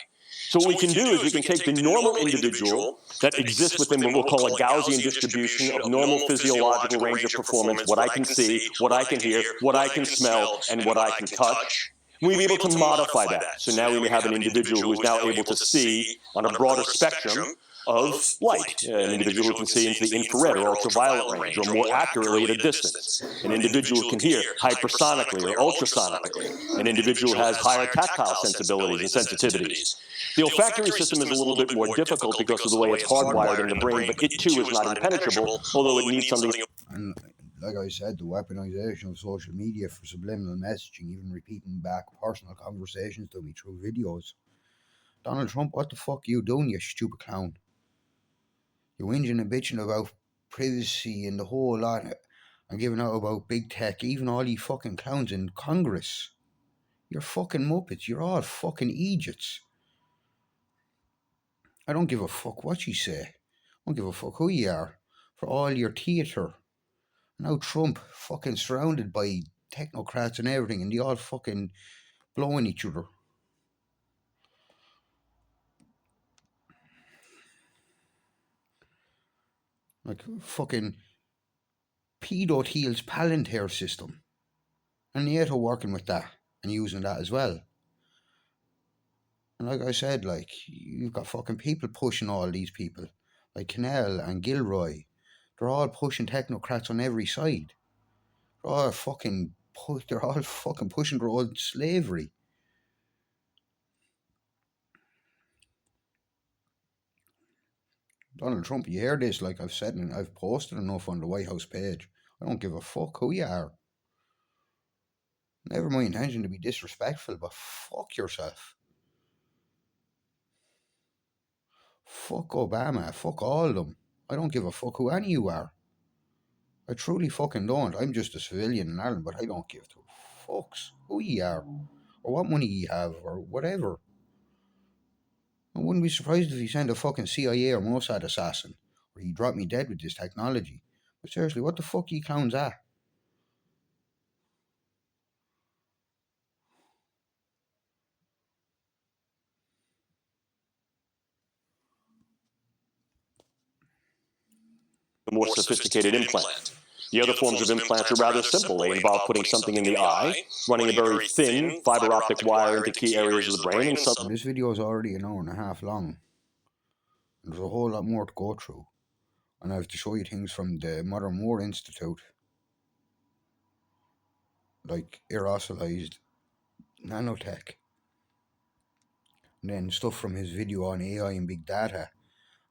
So what we can do is we can take the normal individual that exists within what we'll call a Gaussian distribution of normal physiological range of performance, what I can see, what I can hear, what I can smell, and what I can touch. And we'd be able to modify that. So now we may have an individual who is now able to see on a broader spectrum of light. An individual who can see into the infrared or ultraviolet range, or more accurately at a distance. An individual who can hear hypersonically or ultrasonically. An individual who has higher tactile sensibilities and sensitivities. The olfactory system is a little bit more difficult because of the way it's hardwired in the brain, but it too is not impenetrable, although it needs something. And like I said, the weaponization of social media for subliminal messaging, even repeating back personal conversations to me through videos. Donald Trump, what the fuck are you doing, you stupid clown? You're whinging and bitching about privacy and the whole lot, and giving out about big tech, even all you fucking clowns in Congress. You're fucking muppets. You're all fucking idiots. I don't give a fuck what you say. I don't give a fuck who you are. For all your theatre. Now Trump fucking surrounded by technocrats and everything, and they all fucking blowing each other. Like fucking pedo Thiel's Palantir system. And NATO working with that and using that as well. And like I said, like, you've got fucking people pushing all these people. Like Cannell and Gilroy. They're all pushing technocrats on every side. They're all fucking pushing their own slavery. Donald Trump, you hear this, like I've said, and I've posted enough on the White House page. I don't give a fuck who you are. Never my intention to be disrespectful, but fuck yourself. Fuck Obama, fuck all of them. I don't give a fuck who any of you are. I truly fucking don't. I'm just a civilian in Ireland, but I don't give two fucks who you are, or what money you have, or whatever. I wouldn't be surprised if he sent a fucking CIA or Mossad assassin, or he dropped me dead with this technology. But seriously, what the fuck you clowns at? A more sophisticated implant. The other forms of implants are rather simple. They involve putting something in the eye, running a very thin fiber optic wire into key areas of the brain, and Now, this video is already an hour and a half long. There's a whole lot more to go through. And I have to show you things from the Modern War Institute, like aerosolized nanotech. And then stuff from his video on AI and big data,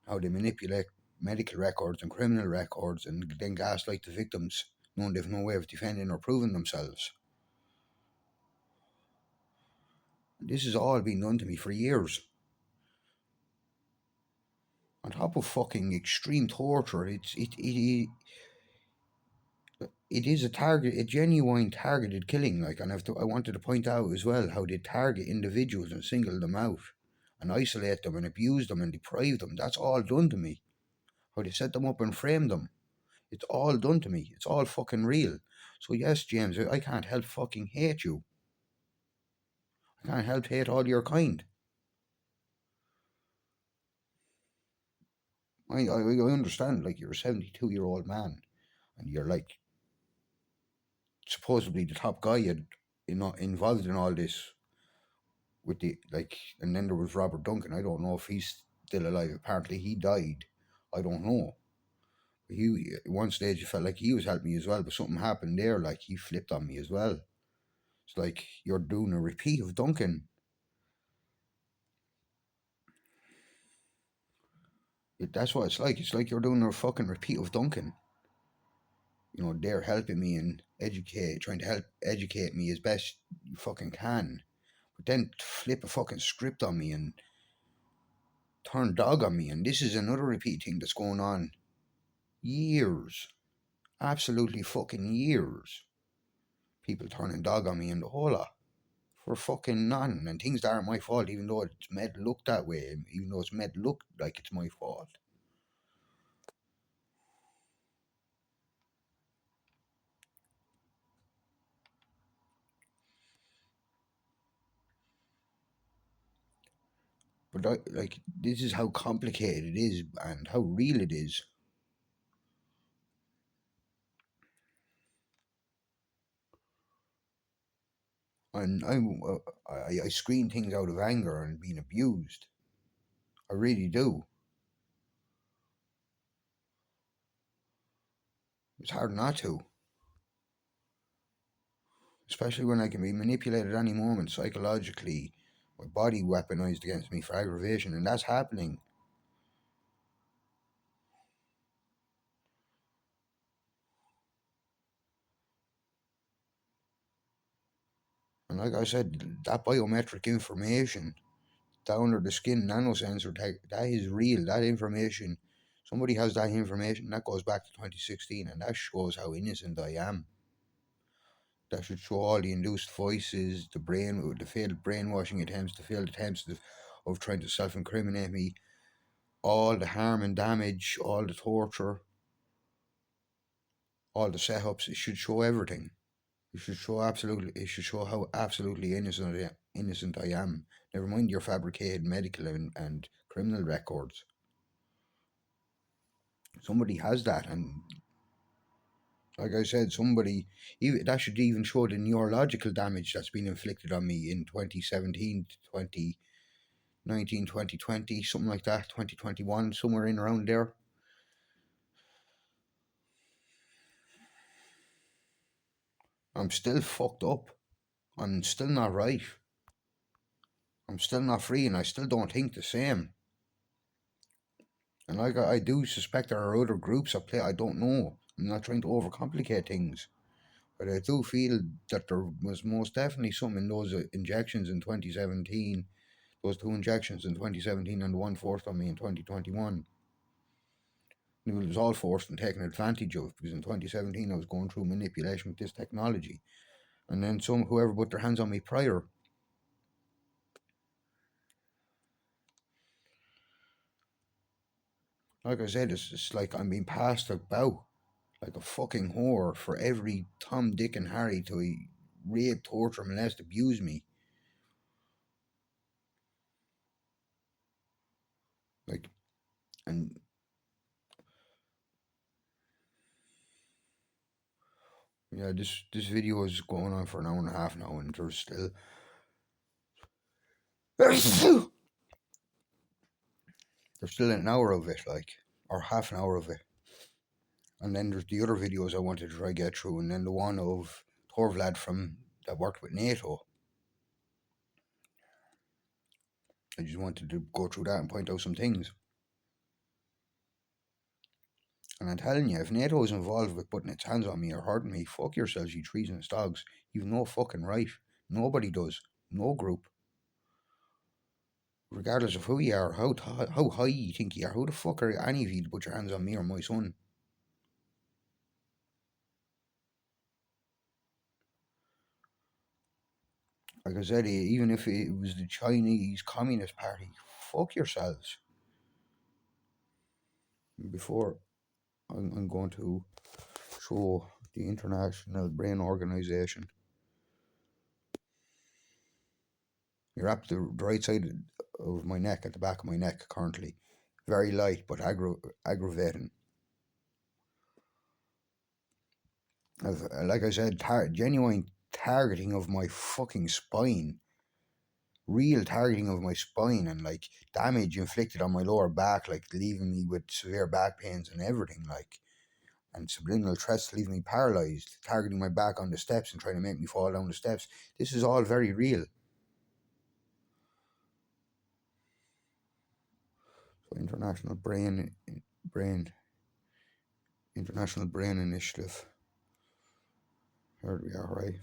how they manipulate medical records and criminal records and then gaslight the victims, knowing they've no way of defending or proving themselves. This has all been done to me for years. On top of fucking extreme torture, it is a genuine targeted killing. Like, and I wanted to point out as well how they target individuals and single them out, and isolate them and abuse them and deprive them. That's all done to me. How they set them up and frame them. It's all done to me. It's all fucking real. So yes, James, I can't help fucking hate you. I can't help hate all your kind. I understand, like, you're a 72-year-old man, and you're like supposedly the top guy involved in all this with the, like, and then there was Robert Duncan. I don't know if he's still alive. Apparently he died. I don't know. He at one stage it felt like he was helping me as well, but something happened there, like he flipped on me as well. It's like you're doing a repeat of Duncan. That's what it's like. It's like you're doing a fucking repeat of Duncan. You know, they're helping me and trying to help educate me as best you fucking can. But then flip a fucking script on me and turn dog on me. And this is another repeat thing that's going on. Years. Absolutely fucking years. People turning dog on me and the whole lot. For fucking none. And things that aren't my fault, even though it's made look that way. Even though it's made look like it's my fault. But like, this is how complicated it is and how real it is. And I screen things out of anger and being abused. I really do. It's hard not to. Especially when I can be manipulated at any moment psychologically, my body weaponized against me for aggravation, and that's happening. And like I said, that biometric information down under the skin nanosensor that is real. That information, somebody has that information that goes back to 2016, and that shows how innocent I am. That should show all the induced voices, the failed brainwashing attempts, the failed attempts of trying to self-incriminate me, all the harm and damage, all the torture, all the setups. It should show everything. It should show absolutely. It should show how absolutely innocent I am. Never mind your fabricated medical and criminal records. Somebody has that, and like I said, somebody even that should even show the neurological damage that's been inflicted on me in 2017, 2019, 2020, something like that, 2021, somewhere in around there. I'm still fucked up. I'm still not right. I'm still not free, and I still don't think the same. And like I do suspect there are other groups at play. I don't know. I'm not trying to overcomplicate things, but I do feel that there was most definitely some in those injections in 2017. Those two injections in 2017 and the one forced on me in 2021. It was all forced and taken advantage of because in 2017 I was going through manipulation with this technology, and then whoever put their hands on me prior. Like I said, it's like I'm being passed about like a fucking whore for every Tom, Dick, and Harry to rape, torture, molest, abuse me. Like, and yeah, this video is going on for an hour and a half now, and there's still there's still an hour of it, like, or half an hour of it. And then there's the other videos I wanted to try get through, and then the one of Torvlad from that worked with NATO. I just wanted to go through that and point out some things. And I'm telling you, if NATO is involved with putting its hands on me or hurting me, fuck yourselves, you treasonous dogs. You've no fucking right. Nobody does. No group. Regardless of who you are, how high you think you are, who the fuck are any of you to put your hands on me or my son? Like I said, even if it was the Chinese Communist Party, fuck yourselves. Before I'm going to show the International Brain Organization. You're up the right side of my neck, at the back of my neck currently. Very light, but aggravating. Like I said, genuine targeting of my fucking spine. Real targeting of my spine, and like damage inflicted on my lower back, like leaving me with severe back pains and everything, like, and subliminal threats to leave me paralyzed, targeting my back on the steps and trying to make me fall down the steps. This is all very real. So International Brain Initiative. Here we are, right?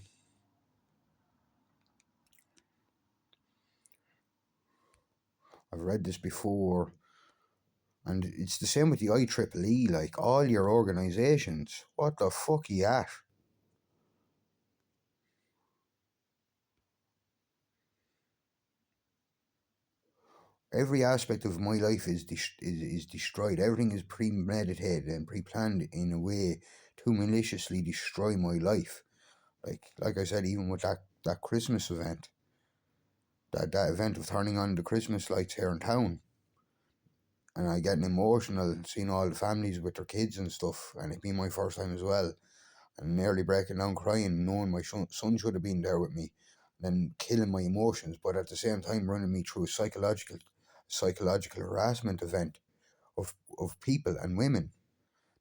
I've read this before, and it's the same with the IEEE. Like, all your organizations, what the fuck are you at? Every aspect of my life is destroyed. Everything is premeditated and pre-planned in a way to maliciously destroy my life. Like I said, even with that Christmas event, that event of turning on the Christmas lights here in town, and I getting emotional seeing all the families with their kids and stuff, and it being my first time as well, and nearly breaking down crying, knowing my son should have been there with me, then killing my emotions, but at the same time running me through a psychological harassment event of people and women.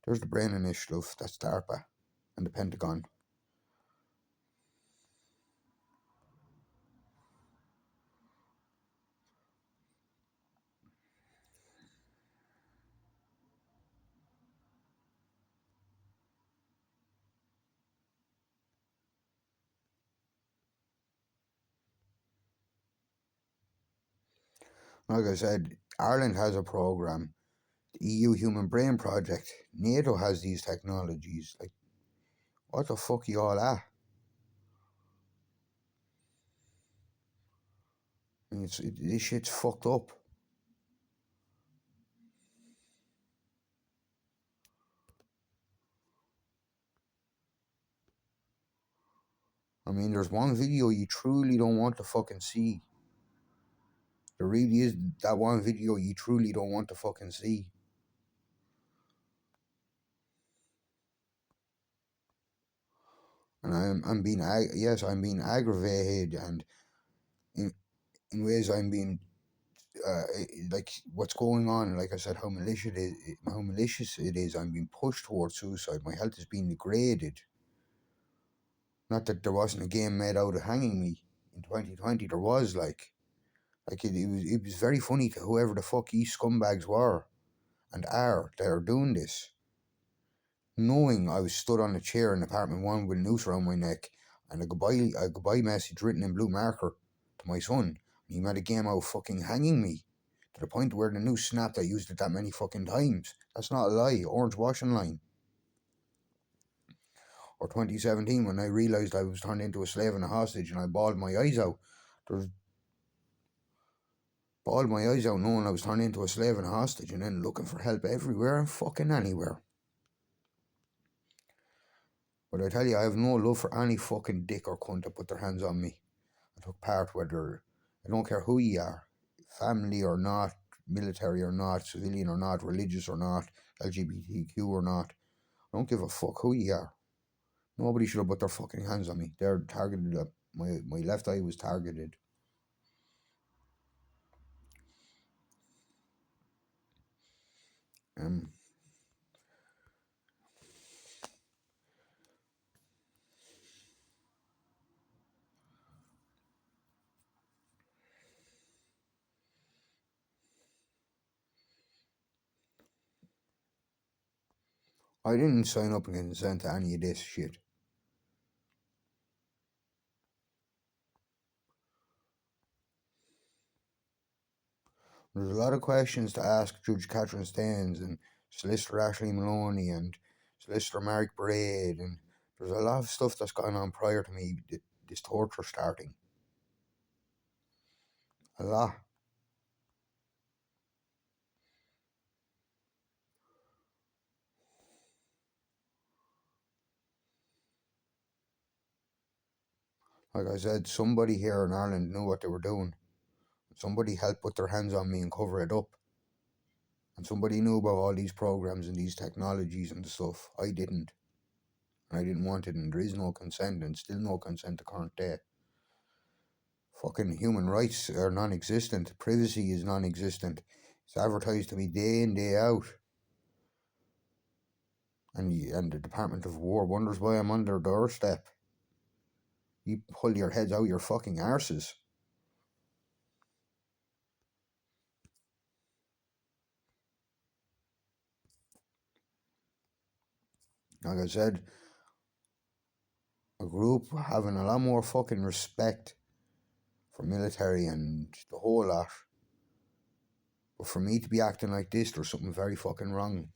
There's the Brain Initiative, that's DARPA and the Pentagon. Like I said, Ireland has a programme, the EU Human Brain Project, NATO has these technologies. Like, what the fuck are you all at? I mean, this shit's fucked up. I mean, there's one video you truly don't want to fucking see. There really is that one video you truly don't want to fucking see. And I'm being aggravated, and in ways I'm being like what's going on. Like I said, how malicious it is. I'm being pushed towards suicide. My health is being degraded. Not that there wasn't a game made out of hanging me in 2020. There was it was very funny to whoever the fuck these scumbags were and are that are doing this. Knowing I was stood on a chair in apartment 1 with a noose around my neck and a goodbye message written in blue marker to my son, and he made a game out of fucking hanging me to the point where the noose snapped. I used it that many fucking times. That's not a lie. Orange washing line. Or 2017 when I realised I was turned into a slave and a hostage and I bawled my eyes out. Bawled my eyes out knowing I was turned into a slave and a hostage, and then looking for help everywhere and fucking anywhere. But I tell you, I have no love for any fucking dick or cunt that put their hands on me. I took part, I don't care who you are, family or not, military or not, civilian or not, religious or not, LGBTQ or not. I don't give a fuck who you are. Nobody should have put their fucking hands on me. They're targeted. My left eye was targeted. I didn't sign up and consent to any of this shit. There's a lot of questions to ask Judge Catherine Staines and Solicitor Ashley Maloney and Solicitor Mark Braid, and there's a lot of stuff that's gone on prior to me, this torture starting. A lot. Like I said, somebody here in Ireland knew what they were doing. Somebody helped put their hands on me and cover it up. And somebody knew about all these programs and these technologies and stuff. I didn't. And I didn't want it, and there is no consent, and still no consent to current day. Fucking human rights are non-existent. Privacy is non-existent. It's advertised to me day in, day out. And the Department of War wonders why I'm on their doorstep. You pull your heads out your fucking arses. Like I said, a group having a lot more fucking respect for military and the whole lot. But for me to be acting like this, there's something very fucking wrong.